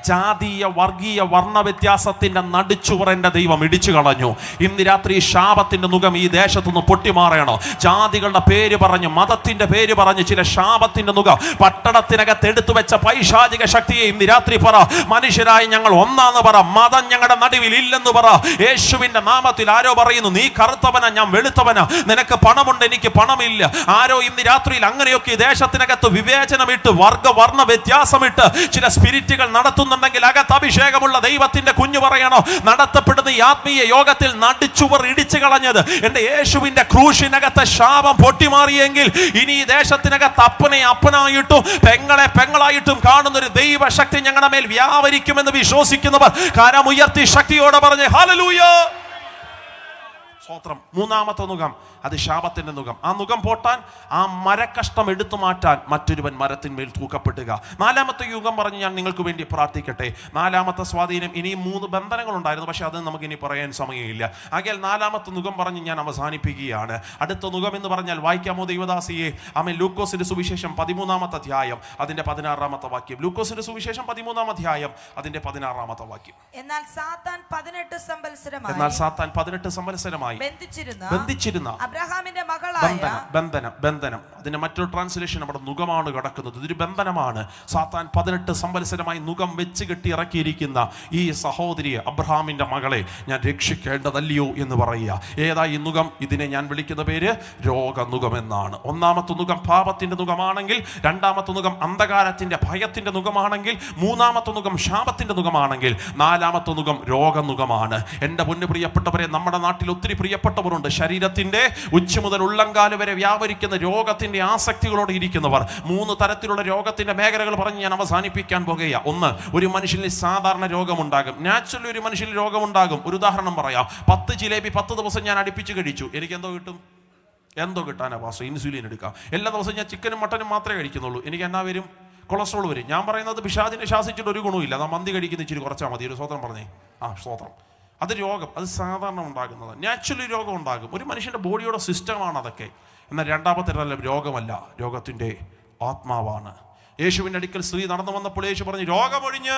ജാതീയ വർഗീയ വർണ്ണ വ്യത്യാസത്തിന്റെ നടുച്ചുവറന്റെ ദൈവം ഇടിച്ചു കളഞ്ഞു. ഇന്ന് രാത്രി ശാപത്തിന്റെ മുഖം ഈ ദേശത്തുനിന്ന് പൊട്ടിമാറണോ. ജാതികളുടെ പേര് പറഞ്ഞ്, മതത്തിന്റെ പേര് പറഞ്ഞ് ചില ശാപത്തിന്റെ മുഖം പട്ടണത്തിനകത്ത് എടുത്തു വെച്ച പൈശാചിക ശക്തിയെ ഇന്ന് രാത്രി പറ, മനുഷ്യരായി ഞങ്ങൾ ഒന്നാന്ന് പറ, മതം ഞങ്ങളുടെ നടുവിൽ ഇല്ലെന്ന് പറ. യേശുവിന്റെ നാമത്തിൽ ആരോ പറയുന്നു, നീ കറുത്തവനാ, ഞാൻ വെളുത്തവനാ, നിനക്ക് പണമുണ്ട്, എനിക്ക് പണമില്ല. ആരോ ഇന്ന് രാത്രിയിൽ അങ്ങനെയൊക്കെ ഈ ദേശത്തിനകത്ത് വിവേചനമിട്ട്, വർണ്ണ വ്യത്യാസമിട്ട് ചില സ്പിരിറ്റുകൾ നടത്തുന്നുണ്ടെങ്കിൽ, അകത്ത് അഭിഷേകമുള്ള ദൈവത്തിന്റെ കുഞ്ഞു പറയണോ, നടത്തപ്പെടുന്ന ഈ ആത്മീയ യോഗത്തിൽ നടുച്ചുവർ ഇടിച്ചു കളഞ്ഞത് എന്റെ യേശുവിന്റെ ക്രൂശിനകത്തെ ശാപം പൊട്ടിമാറിയെങ്കിൽ, ഇനി ഈ ദേശത്തിനകത്ത് അപ്പനെ അപ്പനായിട്ടും പെങ്ങളെ പെങ്ങളായിട്ടും കാണുന്ന ഒരു ദൈവശക്തി ഞങ്ങളുടെ മേൽ വ്യാപരിക്കുമെന്ന് വിശ്വസിക്കുന്നവർ കരമുയർത്തി ശക്തിയോടെ പറഞ്ഞ് ഹല്ലേലൂയ. സ്തോത്രം. 3-ാമത്തെ മുഖം അത് ശാപത്തിന്റെ മുഖം. ആ മുഖം പോട്ടാൻ, ആ മരക്കഷ്ടം എടുത്തു മാറ്റാൻ മറ്റൊരുവൻ മരത്തിന്മേൽ തൂക്കപ്പെടുക. 4-ാമത്തെ യുഗം പറഞ്ഞ് ഞാൻ നിങ്ങൾക്ക് വേണ്ടി പ്രാർത്ഥിക്കട്ടെ. 4-ാമത്തെ സ്വാധീനം. ഇനിയും 3 ബന്ധനങ്ങൾ ഉണ്ടായിരുന്നു, പക്ഷെ അത് നമുക്ക് ഇനി പറയാൻ സമയമില്ല. ആകയാൽ 4-ാമത്തെ മുഖം പറഞ്ഞ് ഞാൻ അവസാനിപ്പിക്കുകയാണ്. അടുത്ത മുഖം എന്ന് പറഞ്ഞാൽ, വായിക്കാമോ ദൈവദാസിയെ? ആമേൻ. ലൂക്കോസിന്റെ സുവിശേഷം 13-ാമത്തെ അധ്യായം അതിന്റെ 16-ാമത്തെ വാക്യം. ലൂക്കോസിന്റെ സുവിശേഷം 13-ാം അധ്യായം അതിന്റെ 16-ാമത്തെ വാക്യം. എന്നാൽ സാത്താൻ 18 സംവത്സരമായി ബന്ധിച്ചിരുന്ന അബ്രഹാമിന്റെ മകളായ ബന്ധനം. അതിന്റെ മറ്റൊരു ട്രാൻസ്ലേഷൻ അവിടെ നുകമാണ് കിടക്കുന്നത്. ഇതൊരു ബന്ധനമാണ്. സാത്താൻ 18 സംവത്സരമായി നുകം വെച്ച് കെട്ടി ഇറക്കിയിരിക്കുന്ന ഈ സഹോദരിയെ, അബ്രഹാമിന്റെ മകളെ ഞാൻ രക്ഷിക്കേണ്ടതല്ലയോ എന്ന് പറയുക. ഏതാ ഈ നുകം? ഇതിനെ ഞാൻ വിളിക്കുന്ന പേര് രോഗനുകം എന്നാണ്. 1-ാമത്തെ നുകം പാപത്തിന്റെ നുകമാണെങ്കിൽ, 2-ാമത്തെ നുകം അന്ധകാരത്തിന്റെ ഭയത്തിന്റെ നുകമാണെങ്കിൽ, 3-ാമത്തെ നുകം ശാപത്തിന്റെ നുകമാണെങ്കിൽ, 4-ാമത്തെ നുകം രോഗനുകമാണ്. എൻ്റെ പൊന്നു പ്രിയപ്പെട്ടവരെ, നമ്മുടെ നാട്ടിൽ ഒത്തിരി പ്രിയപ്പെട്ടവരുണ്ട്. ശരീരത്തിന്റെ ഉച്ച മുതൽ ഉള്ളങ്കാല് വരെ വ്യാപരിക്കുന്ന രോഗത്തിന്റെ ആസക്തികളോട് ഇരിക്കുന്നവർ. 3 തരത്തിലുള്ള രോഗത്തിന്റെ മേഖലകൾ പറഞ്ഞ് ഞാൻ അവസാനിപ്പിക്കാൻ പോകുകയാണ്. 1, ഒരു മനുഷ്യനിൽ സാധാരണ രോഗമുണ്ടാകും. നാച്ചുറലി ഒരു മനുഷ്യനിൽ രോഗമുണ്ടാകും. ഒരു ഉദാഹരണം പറയാം. 10 ജിലേബി 10 ദിവസം ഞാൻ അടുപ്പിച്ച് കഴിച്ചു, എനിക്ക് എന്തോ കിട്ടും? എന്തോ കിട്ടാനാ പാസ്റ്റർ? ഇൻസുലിൻ എടുക്കാം. എല്ലാ ദിവസവും ഞാൻ ചിക്കനും മട്ടനും മാത്രമേ കഴിക്കുന്നുള്ളൂ, എനിക്ക് എന്നാ വരും? കൊളസ്ട്രോൾ വരും. ഞാൻ പറയുന്നത് പിശാചിനെ ശാസിച്ചിട്ട് ഒരു ഗുണമില്ല. നാം മന്തി കഴിക്കുന്ന ഇച്ചിരി കുറച്ചാൽ മതി. ഒരു സ്വതന്ത്രം പറഞ്ഞേ, സ്വതന്ത്രം. അത് രോഗം, അത് സാധാരണ ഉണ്ടാകുന്നത്, നാച്ചുറലി രോഗം ഉണ്ടാകും. ഒരു മനുഷ്യൻ്റെ ബോഡിയുടെ സിസ്റ്റമാണ് അതൊക്കെ. എന്നാൽ രണ്ടാമത്തെ രോഗമല്ല, രോഗത്തിൻ്റെ ആത്മാവാണ്. യേശുവിൻ്റെ അടുക്കൽ സ്ത്രീ നടന്നു വന്നപ്പോൾ യേശു പറഞ്ഞു, രോഗമൊഴിഞ്ഞ്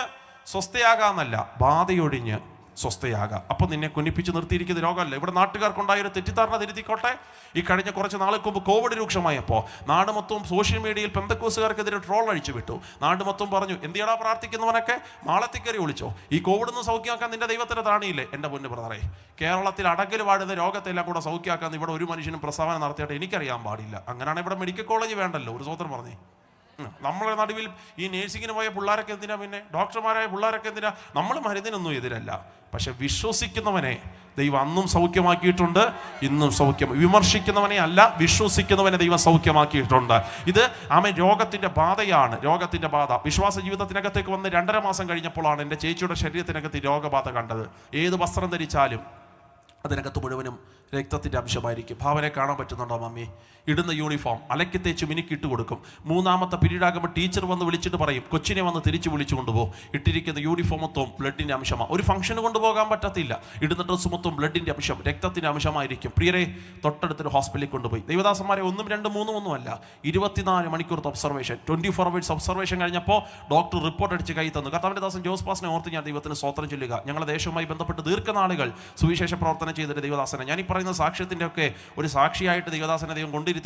സ്വസ്ഥയാകാന്നല്ല, ബാധയൊഴിഞ്ഞ് സ്വസ്ഥയാകാം. അപ്പം നിന്നെ കുനിപ്പിച്ച് നിർത്തിയിരിക്കുന്ന രോഗമല്ല. ഇവിടെ നാട്ടുകാർക്കുണ്ടായൊരു തെറ്റിദ്ധാരണ തിരുത്തിക്കോട്ടെ. ഈ കഴിഞ്ഞ കുറച്ച് നാൾക്ക് മുമ്പ് കോവിഡ് രൂക്ഷമായപ്പോൾ നാട് മൊത്തവും സോഷ്യൽ മീഡിയയിൽ പെന്തക്കോസുകാർക്കെതിരെ ട്രോൾ അഴിച്ചു വിട്ടു. നാട് മൊത്തം പറഞ്ഞു, എന്തിയാടാ പ്രാർത്ഥിക്കുന്നവനൊക്കെ മാളത്തിൽ കയറി വിളിച്ചോ, ഈ കോവിഡ് നിന്ന് സൗഖ്യമാക്കാൻ നിന്റെ ദൈവത്തിന്റെ താണിയില്ലേ. എൻ്റെ പൊന്നു ബ്രദറേ, കേരളത്തിൽ അടങ്കൽ വാടുന്ന രോഗത്തെല്ലാം കൂടെ സൗഖ്യമാക്കാൻ ഇവിടെ ഒരു മനുഷ്യനും പ്രസ്താവന നടത്തിയിട്ട് എനിക്കറിയാൻ പാടില്ല. അങ്ങനെയാണ് ഇവിടെ മെഡിക്കൽ കോളേജ് വേണ്ടല്ലോ. ഒരു സ്വതന്ത്രം പറഞ്ഞേ, നമ്മളെ നടുവിൽ ഈ നേഴ്സിങ്ങിന് പോയ പിള്ളേരൊക്കെ എന്തിനാ, പിന്നെ ഡോക്ടർമാരായ പിള്ളേരൊക്കെ എന്തിനാ? നമ്മൾ മരുന്നിനൊന്നും എതിരല്ല, പക്ഷെ വിശ്വസിക്കുന്നവനെ ദൈവം അന്നും സൗഖ്യമാക്കിയിട്ടുണ്ട്, ഇന്നും സൗഖ്യം. വിമർശിക്കുന്നവനെ അല്ല, വിശ്വസിക്കുന്നവനെ ദൈവം സൗഖ്യമാക്കിയിട്ടുണ്ട്. ഇത് രോഗത്തിന്റെ ബാധയാണ്, രോഗത്തിന്റെ ബാധ. വിശ്വാസ ജീവിതത്തിനകത്തേക്ക് വന്ന് 2.5 മാസം കഴിഞ്ഞപ്പോഴാണ് എൻ്റെ ചേച്ചിയുടെ ശരീരത്തിനകത്ത് രോഗബാധ കണ്ടത്. ഏത് വസ്ത്രം ധരിച്ചാലും അതിനകത്ത് മുഴുവനും രക്തത്തിൻ്റെ അംശമായിരിക്കും. ഭാവനെ കാണാൻ പറ്റുന്നുണ്ടോ മമ്മി? ഇടുന്ന യൂണിഫോം അലക്കി തേച്ച് മിനിക്കിട്ട് കൊടുക്കും. 3ാമത്തെ പീരീഡ് ആകുമ്പോൾ ടീച്ചർ വന്ന് വിളിച്ചിട്ട് പറയും, കൊച്ചിനെ വന്ന് തിരിച്ച് വിളിച്ചു കൊണ്ടുപോകും. ഇട്ടിരിക്കുന്ന യൂണിഫോം മൊത്തം ബ്ലഡിൻ്റെ അംശമാണ്. ഒരു ഫംഗ്ഷന് കൊണ്ടുപോകാൻ പറ്റത്തില്ല. ഇടുന്ന ഡ്രസ്സ് മൊത്തം ബ്ലഡിൻ്റെ അംശം, രക്തത്തിൻ്റെ അംശമായിരിക്കും. പ്രിയരെ, തൊട്ടടുത്തൊരു ഹോസ്പിറ്റലിൽ കൊണ്ടുപോയി. ദൈവദാസന്മാരെ 1, 2, 3 ഒന്നുമല്ല, 24 മണിക്കൂറത്തെ ഒബ്സർവേഷൻ, 24 hours ഒബ്സർവേഷൻ കഴിഞ്ഞപ്പോൾ ഡോക്ടർ റിപ്പോർട്ട് അടിച്ച് കൈ തന്നു. കർത്താവിൻ്റെ ദാസൻ ജോസ് പാസിനെ ഓർത്ത് ഞാൻ ദൈവത്തിന് സ്തോത്രം ചൊല്ലുക. ഞങ്ങളുടെ ദേശവുമായി ബന്ധപ്പെട്ട് ദീർഘനാളുകൾ സുവിശേഷ പ്രവർത്തനം ചെയ്തിട്ട് ദൈവദാസനെ, ഞാൻ ഈ പറയുന്ന സാക്ഷ്യത്തിൻ്റെ ഒക്കെ ഒരു സാക്ഷിയായിട്ട് ദൈവദാസനെ ദൈവം കൊണ്ടിരുത്തിയിരിക്കുന്നത്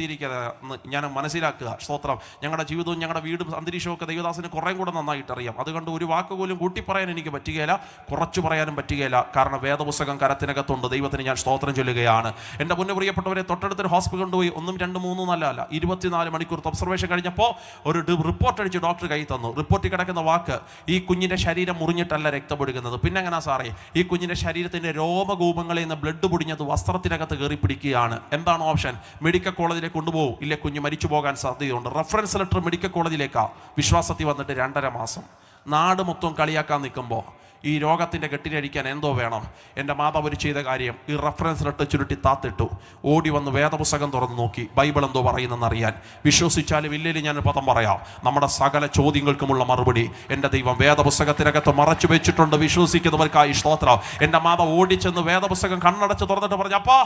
ഞാൻ മനസ്സിലാക്കുക. സ്തോത്രം. ഞങ്ങളുടെ ജീവിതവും ഞങ്ങളുടെ വീടും അന്തരീക്ഷവും ഒക്കെ ദൈവദാസന് കുറേ കൂടെ നന്നായിട്ട് അറിയാം. അതുകൊണ്ട് ഒരു വാക്ക് പോലും കൂട്ടിപ്പറയാൻ എനിക്ക് പറ്റുകയില്ല, കുറച്ചു പറയാനും പറ്റുകയില്ല. കാരണം വേദപുസ്തകം കരത്തിനകത്തുണ്ട്. ദൈവത്തിന് ഞാൻ സ്തോത്രം ചൊല്ലുകയാണ്. എൻ്റെ മുന്നേ പ്രിയപ്പെട്ടവരെ, തൊട്ടടുത്തൊരു ഹോസ്പിറ്റൽ കൊണ്ടുപോയി. 1, 2, 3 അല്ല, 24 മണിക്കൂർ ഒബ്സർവേഷൻ കഴിഞ്ഞപ്പോൾ ഒരു റിപ്പോർട്ട് അടിച്ച് ഡോക്ടർ കൈ തന്നു. റിപ്പോർട്ടിൽ കിടക്കുന്ന വാക്ക്, ഈ കുഞ്ഞിൻ്റെ ശരീരം മുറിഞ്ഞിട്ടല്ല രക്തം ഒഴുകുന്നത്. പിന്നെ എങ്ങനെ സാറേ? ഈ കുഞ്ഞിൻ്റെ ശരീരത്തിൻ്റെ രോമകൂപങ്ങളിൽ നിന്ന് ബ്ലഡ് പൊടിഞ്ഞത് വസ്ത്രത്തിനകത്ത് കയറി പിടിക്കുകയാണ്. എന്താണ് ഓപ്ഷൻ? മെഡിക്കൽ കോളേജിലേക്ക് കൊണ്ടുപോകും, ഇല്ലേ കുഞ്ഞ് മരിച്ചു പോകാൻ സാധ്യതയുണ്ട്. റെഫറൻസ് ലെറ്റർ മെഡിക്കൽ കോളേജിലേക്കാണ്. വിശ്വാസത്തിൽ വന്നിട്ട് 2.5 മാസം. നാട് മൊത്തം കളിയാക്കാൻ നിൽക്കുമ്പോൾ ഈ രോഗത്തിൻ്റെ കെട്ടിനടിക്കാൻ എന്തോ വേണം. എൻ്റെ മാതാവ് ചെയ്ത കാര്യം, ഈ റെഫറൻസ് ലെറ്റർ ചുരുട്ടി താത്തിട്ടു. ഓടി വന്ന് വേദപുസ്തകം തുറന്ന് നോക്കി, ബൈബിൾ എന്തോ പറയുന്നെന്ന് അറിയാൻ. വിശ്വസിച്ചാലും ഇല്ലേലും ഞാൻ പദം പറയാം, നമ്മുടെ സകല ചോദ്യങ്ങൾക്കുമുള്ള മറുപടി എൻ്റെ ദൈവം വേദപുസ്തകത്തിനകത്ത് മറച്ചു വെച്ചിട്ടുണ്ട്. വിശ്വസിക്കുന്നവർക്കായി സ്തോത്രം. എൻ്റെ മാതാവ് ഓടിച്ചെന്ന് വേദപുസ്തകം കണ്ണടച്ച് തുറന്നിട്ട് പറഞ്ഞു, അപ്പാ,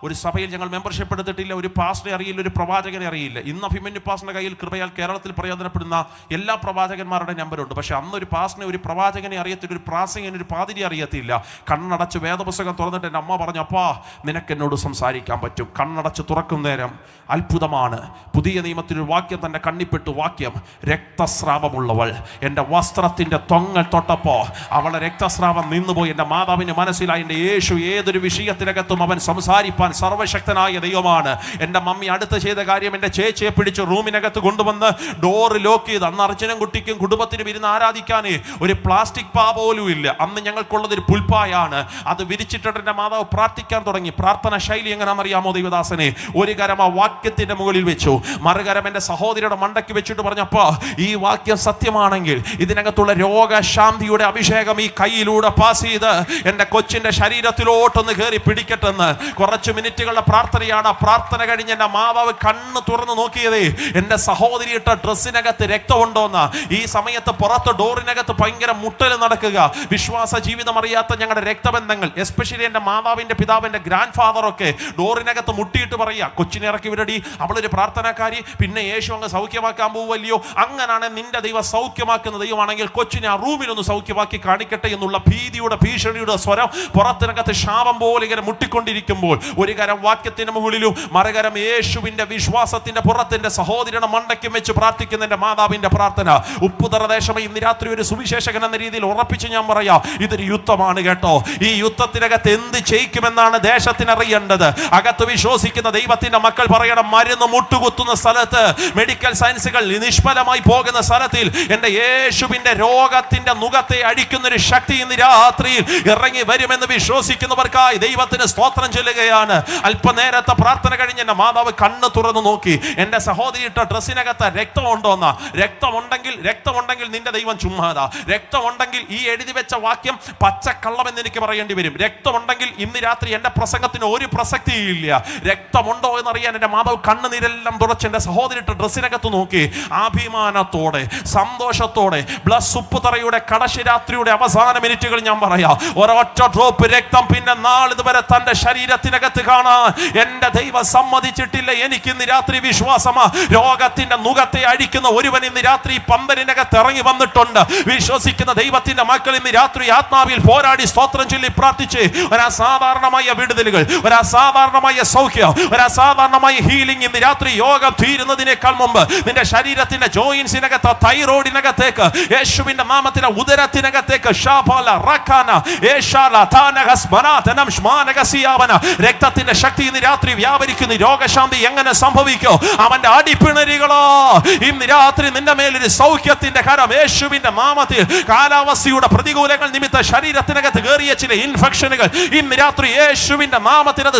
ഒരു സഭയിൽ ഞങ്ങൾ മെമ്പർഷിപ്പ് എടുത്തിട്ടില്ല, ഒരു പാസ്റ്ററെ അറിയില്ല, ഒരു പ്രവാചകനെ അറിയില്ല. ഇന്ന് അഭിമന്യു പാസ്റ്ററിന്റെ കയ്യിൽ കൃപയാൽ കേരളത്തിൽ പ്രയോജനപ്പെടുന്ന എല്ലാ പ്രവാചകന്മാരുടെ നമ്പറുണ്ട്. പക്ഷെ അന്നൊരു പാസ്റ്ററിനെ, ഒരു പ്രവാചകനെ അറിയത്തില്ല, ഒരു പ്രാസംഗികനെ, ഒരു പാതിരി അറിയത്തില്ല. കണ്ണടച്ച് വേദപുസ്തകം തുറന്നിട്ട് എൻ്റെ അമ്മ പറഞ്ഞു, അപ്പാ, നിനക്ക് എന്നോട് സംസാരിക്കാൻ പറ്റും. കണ്ണടച്ച് തുറക്കും നേരം അത്ഭുതമാണ്. പുതിയ നിയമത്തിൽ ഒരു വാക്യം തന്നെ കണ്ണിപ്പെട്ടു. വാക്യം, രക്തസ്രാവമുള്ളവൾ എൻ്റെ വസ്ത്രത്തിൻ്റെ തൊങ്ങൽ തൊട്ടപ്പോൾ അവളെ രക്തസ്രാവം നിന്നുപോയി. എൻ്റെ മാതാവിന് മനസ്സിലായി, എൻ്റെ യേശു ഏതൊരു വിഷയത്തിനകത്തും അവൻ സംസാരിപ്പാൻ സർവശക്തനായ ദൈവമാണ്. എൻ്റെ മമ്മി അടുത്ത് ചെയ്ത കാര്യം, എൻ്റെ ചേച്ചിയെ പിടിച്ച് റൂമിനകത്ത് കൊണ്ടുവന്ന് ഡോറ് ലോക്ക് ചെയ്ത്, അന്ന് അർച്ചനും കുട്ടിക്കും കുടുംബത്തിനും ഇരുന്ന് ആരാധിക്കാനേ ഒരു പ്ലാസ്റ്റിക് പാ പോലും ഇല്ല. അന്ന് ഞങ്ങൾക്കുള്ളത് ഒരു പുൽപ്പായാണ്. അത് വിരിച്ചിട്ടിട്ട് എൻ്റെ മാതാവ് പ്രാർത്ഥിക്കാൻ തുടങ്ങി. പ്രാർത്ഥന ശൈലി എങ്ങനെയാണെന്നറിയാമോ ദൈവദാസനെ? ഒരു കരം ആ വാക്യത്തിന്റെ മുകളിൽ വെച്ചു, മറുകരം എൻ്റെ സഹോദരിയുടെ മണ്ടയ്ക്ക് വെച്ചിട്ട് പറഞ്ഞപ്പോ, ഈ വാക്യം സത്യമാണെങ്കിൽ ഇതിനകത്തുള്ള രോഗശാന്തിയുടെ അഭിഷേകം ഈ കൈയിലൂടെ പാസ് ചെയ്ത് എൻ്റെ കൊച്ചിൻ്റെ ശരീരത്തിലോട്ടൊന്ന് കയറി പിടിക്കട്ടെന്ന്. കുറച്ച് മിനിറ്റുകളുടെ പ്രാർത്ഥനയാണ്. പ്രാർത്ഥന കഴിഞ്ഞ് എൻ്റെ മാതാവ് കണ്ണ് തുറന്ന് നോക്കിയതേ, എൻ്റെ സഹോദരി ഇട്ട ഡ്രസ്സിനകത്ത് രക്തമുണ്ടോന്ന്. ഈ സമയത്ത് പുറത്ത് ഡോറിനകത്ത് ഭയങ്കര മുട്ടൽ നടക്കുക. വിശ്വാസ ജീവിതം അറിയാത്ത ഞങ്ങളുടെ രക്തബന്ധങ്ങൾ, എസ്പെഷ്യലി എൻ്റെ മാതാവിൻ്റെ പിതാവിൻ്റെ ഗ്രാൻഡ് ഫാദറൊക്കെ ഡോറിനകത്ത് മുട്ടിയിട്ട് പറയുക, കൊച്ചിനെ ഇറക്കി വിടടി, അവളൊരു പ്രാർത്ഥനക്കാരി, പിന്നെ യേശു അങ്ങ് സൗഖ്യമാക്കാൻ പോവല്ലയോ. അങ്ങനാണ് നിന്റെ ദൈവം സൗഖ്യമാക്കുന്ന ദൈവമാണെങ്കിൽ കൊച്ചിനെ ആ റൂമിലൊന്ന് സൗഖ്യമാക്കി കാണിക്കട്ടെ എന്നുള്ള ഭീതിയുടെ, ഭീഷണിയുടെ സ്വരം പുറത്തിനകത്ത് ശാപം പോലെ ഇങ്ങനെ മുട്ടിക്കൊണ്ടിരിക്കുമ്പോൾ, ഒരു കരം വാക്യത്തിന് മുകളിലും മറുകരം യേശുവിന്റെ വിശ്വാസത്തിന്റെ പുറത്തിന്റെ സഹോദരനെ മണ്ടയ്ക്കും വെച്ച് പ്രാർത്ഥിക്കുന്ന എൻ്റെ മാതാവിന്റെ പ്രാർത്ഥന. ഉപ്പുതറദേശമേ, ഇന്ന് രാത്രി ഒരു സുവിശേഷകൻ എന്ന രീതിയിൽ ഉറപ്പിച്ച് ഞാൻ പറയാം, ഇതൊരു യുദ്ധമാണ് കേട്ടോ. ഈ യുദ്ധത്തിനകത്ത് എന്ത് ചെയ്യിക്കുമെന്നാണ് ദേശത്തിന് അറിയേണ്ടത്. അകത്ത് വിശ്വസിക്കുന്ന ദൈവത്തിന്റെ മക്കൾ പറയണം, മരുന്ന് മുട്ടുകുത്തുന്ന സ്ഥലത്ത്, മെഡിക്കൽ സയൻസുകൾ നിഷ്ഫലമായി പോകുന്ന സ്ഥലത്തിൽ എൻ്റെ യേശുവിന്റെ രോഗത്തിന്റെ നുകത്തെ അടിക്കുന്നൊരു ശക്തി ഇന്ന് രാത്രിയിൽ ഇറങ്ങി വരുമെന്ന് വിശ്വസിക്കുന്നവർക്കായി ദൈവത്തിന് സ്തോത്രം ചൊല്ലുകയാണ്. അല്പനേരത്തെ പ്രാർത്ഥന കഴിഞ്ഞ് എന്റെ മാതാവ് കണ്ണ് തുറന്നു നോക്കി. എന്റെ സഹോദരി ഇട്ട ഡ്രസ്സിനകത്ത് രക്തമുണ്ടോന്നാ. രക്തമുണ്ടെങ്കിൽ നിന്റെ ദൈവം ചുമ്മാതാ. രക്തമുണ്ടെങ്കിൽ ഈ എഴുതി വെച്ച വാക്യം പച്ചക്കള്ളമെന്ന് എനിക്ക് പറയേണ്ടി വരും. രക്തമുണ്ടെങ്കിൽ ഇന്ന് രാത്രി എന്റെ പ്രസംഗത്തിന് ഒരു പ്രസക്തിയില്ല. രക്തമുണ്ടോ എന്നറിയാൻ എന്റെ മാതാവ് കണ്ണുനീരെല്ലാം തുടച്ച് എന്റെ സഹോദരി ഇട്ട ഡ്രസ്സിനകത്ത് നോക്കി. അഭിമാനത്തോടെ സന്തോഷത്തോടെ ബ്ലസ് ഉപ്പുതറയുടെ കടശിരാത്രിയുടെ അവസാന മിനിറ്റുകൾ ഞാൻ പറയാം, ഒരൊറ്റ ഡ്രോപ്പ് രക്തം പിന്നെ നാളിതുവരെ തന്റെ ശരീരത്തിനകത്ത് കാണാൻ എന്റെ ദൈവം സമ്മതിച്ചിട്ടില്ല. എനിക്ക് ഇന്ന് രാത്രി വിശ്വാസമാ, രോഗത്തിന്റെ നുകത്തെ അഴിക്കുന്ന ഒരുവൻ ഇന്ന് രാത്രി പന്തലിനകത്ത് ഇറങ്ങി വന്നിട്ടുണ്ട്. വിശ്വസിക്കുന്ന ദൈവത്തിന്റെ മക്കൾ ഇന്ന് രാത്രി ആത്മാവിൽ പോരാടി സ്തോത്രം ചൊല്ലി പ്രാർത്ഥിച്ച് ഒരു അസാധാരണമായ വിടുതലുകൾ, ഒരു അസാധാരണമായ സൗഖ്യം, ഒരു അസാധാരണമായ ഹീലിംഗ് ഇന്ന് രാത്രി യോഗം തീരുന്നതിനേക്കാൾ മുമ്പ് നിന്റെ ശരീരത്തിന്റെ ജോയിൻസിനകത്ത്, തൈറോയിഡിനകത്തേക്ക്, യേശുവിന്റെ നാമത്തിലെ ഉദരത്തിനകത്തേക്ക് രക്തത്തിന്റെ ശക്തി ഇന്ന് രാത്രി വ്യാപരിക്കുന്നു. രോഗശാന്തി എങ്ങനെ സംഭവിക്കോ? അവന്റെ അടിപ്പിണരികളോ ഇന്ന് രാത്രി നിന്റെ മേലൊരു സൗഖ്യത്തിന്റെ കരം യേശുവിന്റെ നാമത്തിൽ. കാലാവസ്ഥയുടെ പ്രതികൂലങ്ങൾ നിമിത്തം ശരീരത്തിനകത്ത് കയറിയ ചില ഇൻഫെക്ഷനുകൾ ഇന്ന് രാത്രി യേശുവിന്റെ നാമത്തിൽ അത്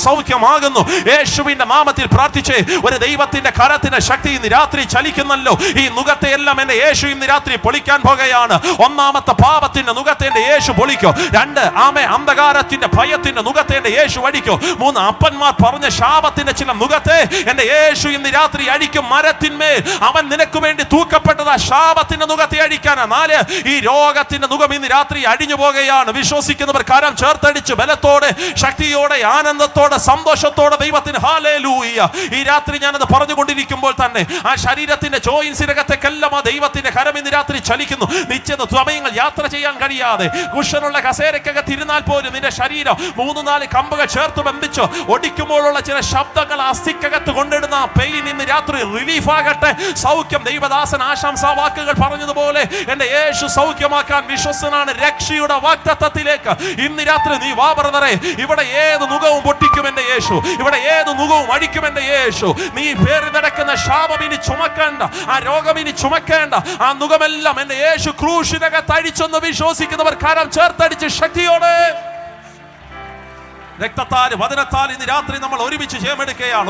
സൗഖ്യമാകുന്നു. യേശുവിന്റെ നാമത്തിൽ പ്രാർത്ഥിച്ച് ഒരു ദൈവത്തിന്റെ കരത്തിന്റെ ശക്തി ഇന്ന് രാത്രി ചലിക്കുന്നല്ലോ. ഈ നുകത്തെ എല്ലാം എന്റെ യേശു ഇന്ന് രാത്രി പൊളിക്കാൻ പോകുകയാണ്. ഒന്നാമത്തെ പാപത്തിന്റെ നുകത്തെ എന്റെ യേശു പൊളിക്കോ. 2 അന്ധകാരത്തിന്റെ ഭയത്തിന്റെ നുകത്തെ എന്റെ യേശു അടിക്കോ. 3 അപ്പന്മാർ പറഞ്ഞ ശാപത്തിന്റെ ചില നുകത്തെ എന്റെ യേശു ഇന്ന് രാത്രി അടിക്കും. മരത്തിന്മേൽ അവൻ നിനക്ക് വേണ്ടി തൂക്കപ്പെട്ടതാ ശാപത്തിന്റെ നുകത്തെ അടിക്കാനാ. 4 ഈ രോഗത്തിന്റെ നുകം ഇന്ന് രാത്രി അടിഞ്ഞു പോകുകയാണ്. വിശ്വസിക്കുന്നവർ കരം ചേർത്തടിച്ച് ബലത്തോടെ, ശക്തിയോടെ, ആനന്ദത്തോടെ, സന്തോഷത്തോടെ ദൈവത്തിന് ഹല്ലേലൂയ. ഈ രാത്രി ഞാനത് പറഞ്ഞുകൊണ്ടിരിക്കുമ്പോൾ തന്നെ ആ ശരീരത്തിന്റെ ജോയിൻസിനകത്തേക്കെല്ലാം ആ ദൈവത്തിന്റെ കരം ഇന്ന് രാത്രി ചലിക്കുന്നു. നിശ്ചിത സമയങ്ങൾ യാത്ര ചെയ്യാൻ കഴിയാതെ കുഷനുള്ള കസേരക്കകത്ത് ഇരുന്നാൽ പോലും നിന്റെ ശരീരം 3-4 കമ്പുകൾ ചേർത്ത് ബന്ധിച്ച് ഒടിക്കുമ്പോഴുള്ള ചില ശബ്ദങ്ങൾ അസ്ഥിക്കകത്ത് കൊണ്ടിടുന്ന പെയിൻ ഇന്ന് രാത്രി റിലീഫ് ആകട്ടെ. സൗഖ്യം. ദൈവദാസൻ ആശംസാ വാക്കുകൾ പറഞ്ഞതുപോലെ എന്റെ യേശു സൗഖ്യമാക്കാൻ വിശ്വസ്തനാണ്. രക്ഷയുടെ വാഗ്ദത്തത്തിലേക്ക് ഇന്ന് രാത്രി നീ വാ ബ്രദറേ. ഇവിടെ ഏത് നുകവും പൊട്ടിക്കും എന്റെ യേശു. ഇവിടെ ഏത് നുകവും അടിക്കും എന്റെ യേശു. നീ പേറി നടക്കുന്ന ശാപം ഇനി ചുമക്കേണ്ട, ആ രോഗം ഇനി ചുമക്കേണ്ട. ആ നുകമെല്ലാം എന്റെ യേശു ക്രൂശിനകത്ത് അടിച്ചെന്ന് വിശ്വസിക്കുന്നവർ കരം ചേർത്തടിച്ച് ശക്തിയോടെ രക്തത്താൽ വചനത്താൽ ഇന്ന് രാത്രി നമ്മൾ ഒരുമിച്ച് ജയമെടുക്കുകയാണ്.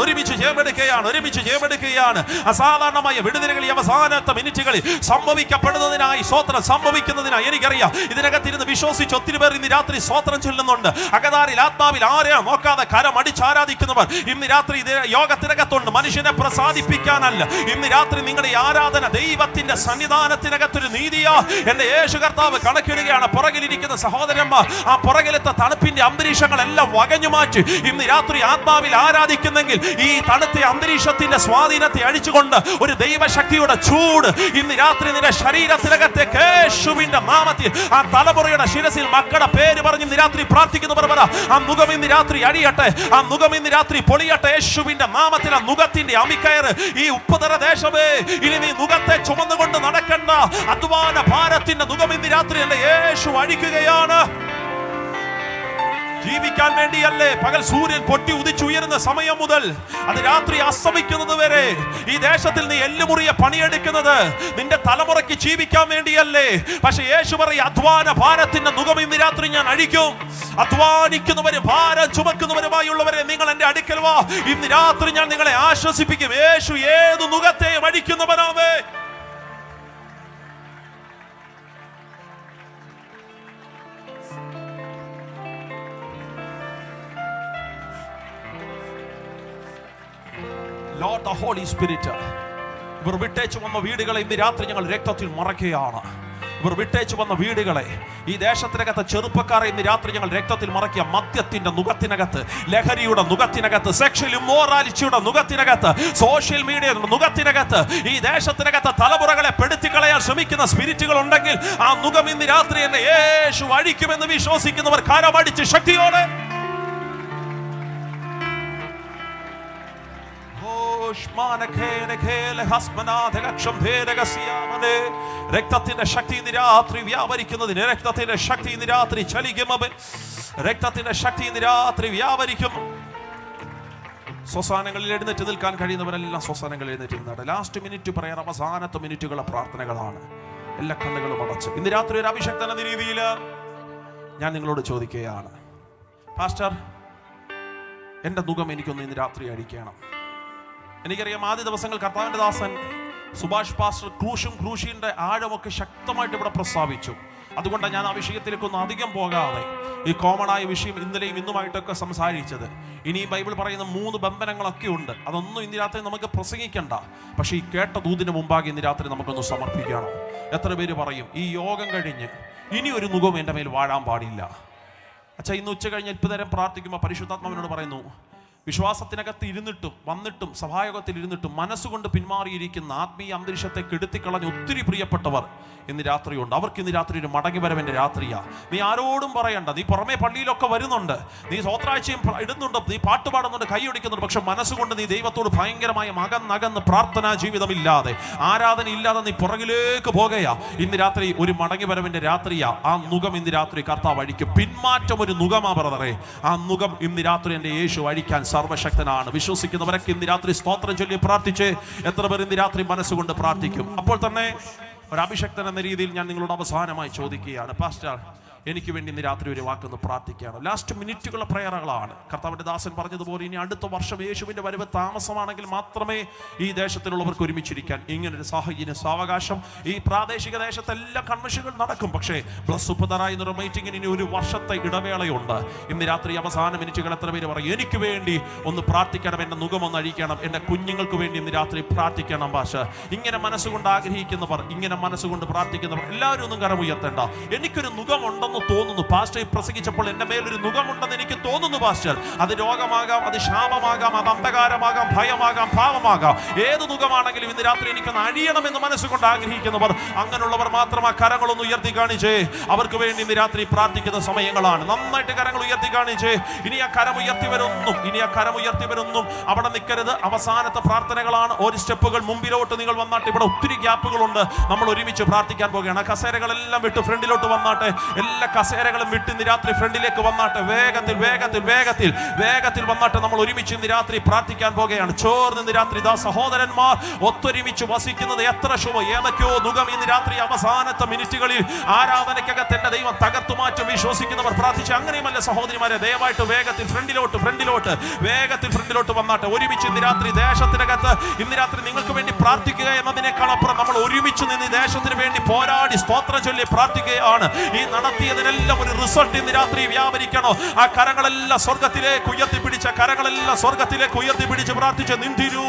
അസാധാരണമായ വിടുതലുകൾ ഈ അവസാനത്തെ മിനിറ്റുകളിൽ സംഭവിക്കപ്പെടുന്നതിനായി സംഭവിക്കുന്നതിനായി എനിക്കറിയാം. ഇതിനകത്തിരുന്ന് വിശ്വസിച്ച് ഒത്തിരി പേർ ഇന്ന് രാത്രി സ്തോത്രം ചൊല്ലുന്നുണ്ട്. അകതാരിൽ ആത്മാവിൽ ആരെയാ നോക്കാതെ കരം അടിച്ചാരാധിക്കുന്നവർ ഇന്ന് രാത്രി യോഗത്തിനകത്തുണ്ട്. മനുഷ്യനെ പ്രസാദിപ്പിക്കാനല്ല. ഇന്ന് രാത്രി നിങ്ങളുടെ ആരാധന ദൈവത്തിന്റെ സന്നിധാനത്തിനകത്തൊരു നീതിയാ എന്റെ യേശു കർത്താവ് കണക്കിടുകയാണ്. പുറകിലിരിക്കുന്ന സഹോദരന്മാർ ആ പുറകിലത്തെ തണുപ്പിന്റെ അന്തരീക്ഷങ്ങളെല്ലാം വകഞ്ഞു മാറ്റി ഇന്ന് രാത്രി ആത്മാവിൽ ആരാധിക്കുന്നെങ്കിൽ ഈ തണുത്ത അന്തരീക്ഷത്തിന്റെ സ്വാധീനത്തെ അഴിച്ചുകൊണ്ട് ഒരു ദൈവശക്തിയുടെ ചൂട് ഇന്ന് രാത്രി നിന്റെ ശരീരത്തിനകത്തേക്ക് യേശുവിന്റെ നാമത്തിൽ ആ തലമുറയുടെ ശിരസിൽ മക്കളുടെ പേര് പറഞ്ഞ് ഇന്ന് രാത്രി പ്രാർത്ഥിക്കുന്നവർ പറ, ആ മുഖം ഇന്ന് രാത്രി അടിയട്ടെ, ആ മുഖം ഇന്ന് രാത്രി പൊളിയട്ടെ. യേശുവിന്റെ നാമത്തിൽ ആ മുഖത്തിന്റെ അമിക്കയർ ഈ ഉപ്പുതറ ദേശമേ ഇനി നീ മുഖത്തെ ചുമന്നുകൊണ്ട് നടക്കണ്ട. അധ്വാന ഭാരത്തിന്റെ മുഖം ഇന്ന് രാത്രി എന്റെ യേശു അടിക്കുകയാണ്. ജീവിക്കാൻ വേണ്ടിയല്ലേ പകൽ സൂര്യൻ പൊട്ടി ഉദിച്ചുയരുന്ന സമയം മുതൽ അത് രാത്രി അസ്തമിക്കുന്നത് വരെ ഈ ദേശത്തിൽ നീ എല്ലുമുറിയ പണിയെടുക്കുന്നത് നിന്റെ തലമുറയ്ക്ക് ജീവിക്കാൻ വേണ്ടിയല്ലേ. പക്ഷെ യേശു പറയും, അധ്വാന ഭാരത്തിന്റെ മുഖം ഇന്ന് രാത്രി ഞാൻ അഴിക്കും. അധ്വാനിക്കുന്നവരും ഭാരം ചുമക്കുന്നവരുമായുള്ളവരെ നിങ്ങൾ എന്റെ അടുക്കൽ വാ. ഇന്ന് രാത്രി ഞാൻ നിങ്ങളെ ആശ്വസിപ്പിക്കും. യേശു ഏതു മുഖത്തെയും അഴിക്കുന്നവനാവേ. Lord the Holy Spirit, ഇവർ വിട്ടേച്ചു വന്ന വീടുകളെ ഇന്ന് രാത്രി ഞങ്ങൾ രക്തത്തിൽ മറയ്ക്കുകയാണ്. ഇവർ വിട്ടേച്ചു വന്ന വീടുകളെ, ഈ ദേശത്തിനകത്ത് ചെറുപ്പക്കാരെ ഇന്ന് രാത്രി ഞങ്ങൾ രക്തത്തിൽ മറയ്ക്കുക. മദ്യത്തിന്റെ നുകത്തിനകത്ത്, ലഹരിയുടെ നുകത്തിനകത്ത്, സെക്ഷൽ ഇമ്മോറാലിറ്റിയുടെ നുകത്തിനകത്ത്, സോഷ്യൽ മീഡിയയുടെ നുകത്തിനകത്ത് ഈ ദേശത്തിനകത്ത് തലമുറകളെ പെടുത്തിക്കളയാൻ ശ്രമിക്കുന്ന സ്പിരിറ്റുകൾ ഉണ്ടെങ്കിൽ ആ നുകം ഇന്ന് രാത്രി എന്നെ യേശു അഴിക്കുമെന്ന് വിശ്വസിക്കുന്നവർ കരമടിച്ച് ശക്തിയോടെ രക്തത്തിന്റെ ശക്തി ഇന്ന് രാത്രി വ്യാപരിക്കുന്നതിന്, രക്തത്തിന്റെ ശക്തി ഇന്ന് രാത്രി ചലിക്കും. രക്തത്തിന്റെ ശക്തി ഇന്ന് രാത്രി വ്യാപരിക്കും. സ്വസാനങ്ങളിൽ എഴുന്നേറ്റ് നിൽക്കാൻ കഴിയുന്നവരെല്ലാം സ്വസാനങ്ങളിൽ എഴുന്നേറ്റ് നിന്നാണ്. ലാസ്റ്റ് മിനിറ്റ് പറയാൻ അവസാനത്തെ മിനിറ്റുകളെ പ്രാർത്ഥനകളാണ്. എല്ലാ കണ്ണുകളും അടച്ച് ഇന്ന് രാത്രി ഒരു അഭിഷക്തൻ എന്ന രീതിയിൽ ഞാൻ നിങ്ങളോട് ചോദിക്കുകയാണ്, പാസ്റ്റർ എൻ്റെ മുഖം എനിക്കൊന്ന് ഇന്ന് രാത്രി അഴിക്കണം. എനിക്കറിയാം ആദ്യ ദിവസങ്ങൾ കർത്താവിൻ്റെ ദാസൻ സുഭാഷ് പാസ്റ്റർ ക്രൂശിൻ്റെ ആഴമൊക്കെ ശക്തമായിട്ട് ഇവിടെ പ്രസ്താവിച്ചു. അതുകൊണ്ടാണ് ഞാൻ ആ വിഷയത്തിലേക്കൊന്നും അധികം പോകാതെ ഈ കോമണായ വിഷയം ഇന്നലെയും ഇന്നുമായിട്ടൊക്കെ സംസാരിച്ചത്. ഇനി ബൈബിൾ പറയുന്ന 3 ബന്ധനങ്ങളൊക്കെ ഉണ്ട്. അതൊന്നും ഇന്ന് രാത്രി നമുക്ക് പ്രസംഗിക്കണ്ട. പക്ഷേ ഈ കേട്ട ദൂതിന് മുമ്പാകെ ഇന്ന് രാത്രി നമുക്കൊന്ന് സമർപ്പിക്കണം. എത്ര പേര് പറയും ഈ യോഗം കഴിഞ്ഞ് ഇനി ഒരു മുഖം എൻ്റെ മേൽ വാഴാൻ പാടില്ല? അച്ഛാ, ഇന്ന് ഉച്ച കഴിഞ്ഞ് ഇപ്പം നേരം പ്രാർത്ഥിക്കുമ്പോൾ പരിശുദ്ധാത്മാവിനോട് പറയുന്നു, വിശ്വാസത്തിനകത്ത് ഇരുന്നിട്ടും വന്നിട്ടും സഭായോഗത്തിൽ ഇരുന്നിട്ടും മനസ്സുകൊണ്ട് പിന്മാറിയിരിക്കുന്ന ആത്മീയ അന്തരീക്ഷത്തെ കെടുത്തിക്കളഞ്ഞ ഒത്തിരി പ്രിയപ്പെട്ടവർ ഇന്ന് രാത്രിയുണ്ട്. അവർക്ക് ഇന്ന് രാത്രി ഒരു മടങ്ങി വരവൻ്റെ രാത്രിയാ. നീ ആരോടും പറയണ്ട. നീ പുറമേ പള്ളിയിലൊക്കെ വരുന്നുണ്ട്, നീ സ്വത്രാഴ്ചയും ഇടുന്നുണ്ട്, നീ പാട്ട് പാടുന്നുണ്ട്, കൈയൊടിക്കുന്നുണ്ട്. പക്ഷെ മനസ്സുകൊണ്ട് നീ ദൈവത്തോട് ഭയങ്കരമായ അകന്നകന്ന് പ്രാർത്ഥനാ ജീവിതമില്ലാതെ, ആരാധന ഇല്ലാതെ നീ പുറകിലേക്ക് പോകുകയാ. ഇന്ന് രാത്രി ഒരു മടങ്ങി വരവൻ്റെ രാത്രിയാ. ആ മുഖം ഇന്ന് രാത്രി കർത്താവ് അഴിക്കും. പിന്മാറ്റം ഒരു മുഖമാ ബ്രദറെ. ആ മുഖം ഇന്ന് രാത്രി എൻ്റെ യേശു അഴിക്കാൻ സർവശക്തനാണ്. വിശ്വസിക്കുന്നവരൊക്കെ ഇന്ന് രാത്രി സ്തോത്രം ചൊല്ലി പ്രാർത്ഥിച്ച് എത്ര പേർ ഇന്ന് രാത്രി മനസ്സുകൊണ്ട് പ്രാർത്ഥിക്കും? അപ്പോൾ തന്നെ ഒരു അഭിഷക്തൻ എന്ന രീതിയിൽ ഞാൻ നിങ്ങളോട് അവസാനമായി ചോദിക്കുകയാണ്, പാസ്റ്റർ എനിക്ക് വേണ്ടി ഇന്ന് രാത്രി ഒരു വാക്കൊന്ന് പ്രാർത്ഥിക്കുകയാണ്. ലാസ്റ്റ് മിനിറ്റുകളുടെ പ്രയറുകളാണ്. കർത്താവിൻ്റെ ദാസൻ പറഞ്ഞതുപോലെ ഇനി അടുത്ത വർഷം യേശുവിൻ്റെ വരവ് താമസമാണെങ്കിൽ മാത്രമേ ഈ ദേശത്തിലുള്ളവർക്ക് ഒരുമിച്ചിരിക്കാൻ ഇങ്ങനൊരു സാഹചര്യം സാവകാശം. ഈ പ്രാദേശിക ദേശത്തെല്ലാം കൺവെൻഷനുകൾ നടക്കും. പക്ഷേ ബ്ലസ്സുപ്പതറായി എന്നൊരു മീറ്റിങ്ങിന് ഇനി ഒരു വർഷത്തെ ഇടവേളയുണ്ട്. ഇന്ന് രാത്രി അവസാന മിനിറ്റുകൾ എത്ര പേര് പറയും എനിക്ക് വേണ്ടി ഒന്ന് പ്രാർത്ഥിക്കണം, എൻ്റെ മുഖമൊന്ന് അഴിക്കണം, എൻ്റെ കുഞ്ഞുങ്ങൾക്ക് വേണ്ടി ഇന്ന് രാത്രി പ്രാർത്ഥിക്കണം? ഭാഷ ഇങ്ങനെ മനസ്സുകൊണ്ട് ആഗ്രഹിക്കുന്നവർ, ഇങ്ങനെ മനസ്സുകൊണ്ട് പ്രാർത്ഥിക്കുന്നവർ എല്ലാവരും ഒന്നും കരമുയർത്തേണ്ട. എനിക്കൊരു മുഖമുണ്ടെന്ന് തോന്നുന്നു പാസ്റ്റർ, പ്രസംഗിച്ചപ്പോൾ എൻ്റെ മേലൊരു മുഖമുണ്ടെന്ന് എനിക്ക് തോന്നുന്നു പാസ്റ്റർ. അത് രോഗമാകാം, അത് ശാപമാകാം, അത് അന്ധകാരമാകാം, ഭയമാകാം, ഭാവമാകാം. ഏത് മുഖമാണെങ്കിലും ഇന്ന് രാത്രി എനിക്കൊന്ന് അഴിയണമെന്ന് മനസ്സുകൊണ്ട് ആഗ്രഹിക്കുന്നവർ, അങ്ങനെയുള്ളവർ മാത്രം ആ കരങ്ങളൊന്ന് ഉയർത്തി കാണിച്ചേ. അവർക്ക് വേണ്ടി ഇന്ന് രാത്രി പ്രാർത്ഥിക്കുന്ന സമയങ്ങളാണ്. നന്നായിട്ട് കരങ്ങൾ ഉയർത്തി കാണിച്ചേ. ഇനി ആ കരം ഉയർത്തിവരൊന്നും അവിടെ നിൽക്കരുത്. അവസാനത്തെ പ്രാർത്ഥനകളാണ്. ഒരു സ്റ്റെപ്പുകൾ മുമ്പിലോട്ട് നിങ്ങൾ വന്നാട്ടെ. ഇവിടെ ഒത്തിരി ഗ്യാപ്പുകളുണ്ട്. നമ്മൾ ഒരുമിച്ച് പ്രാർത്ഥിക്കാൻ പോകുകയാണ്. കസേരകളെല്ലാം വിട്ട് ഫ്രണ്ടിലോട്ട് വന്നാട്ടെ. എല്ലാ കസേരകളും വിട്ട് ഇന്ന് രാത്രി ഫ്രണ്ടിലേക്ക് വന്നാട്ടെ. വേഗത്തിൽ വന്നാട്ടെ. നമ്മൾ ഒരുമിച്ച് ഇന്ന് രാത്രി പ്രാർത്ഥിക്കാൻ പോകുകയാണ്. ചോർന്ന് ഇന്ന് രാത്രി സഹോദരന്മാർ ഒത്തൊരുമിച്ച് വസിക്കുന്നത് എത്ര ശുഭ. ഏതൊക്കെയോ മുഖം ഇന്ന് രാത്രി അവസാനത്തെ മിനിറ്റുകളിൽ ആരാധനയ്ക്കകത്ത് എന്റെ ദൈവം തകർത്തു മാറ്റും. വിശ്വസിക്കുന്നവർ പ്രാർത്ഥിച്ച്. അങ്ങനെയുമല്ല സഹോദരിമാരെ, ദയവായിട്ട് വേഗത്തിൽ ഫ്രണ്ടിലോട്ട് വന്നാട്ടെ. ഒരുമിച്ച് ഇന്ന് രാത്രി ദേശത്തിനകത്ത് ഇന്ന് രാത്രി നിങ്ങൾക്ക് വേണ്ടി പ്രാർത്ഥിക്കുക എന്നതിനേക്കാൾ അപ്പുറം നമ്മൾ ഒരുമിച്ച് നിന്ന് ദേശത്തിന് വേണ്ടി പോരാടി സ്തോത്രം ചൊല്ലി പ്രാർത്ഥിക്കുകയാണ്. ഈ നടത്തിയതിനെല്ലാം ഒരു റിസൾട്ട് ഇന്ന് രാത്രി വ്യാപരിക്കണോ? ആ കരങ്ങളെല്ലാം സ്വർഗത്തിലേക്ക് ഉയർത്തിപ്പിടിച്ച് പ്രാർത്ഥിച്ച് നിന്തിരൂ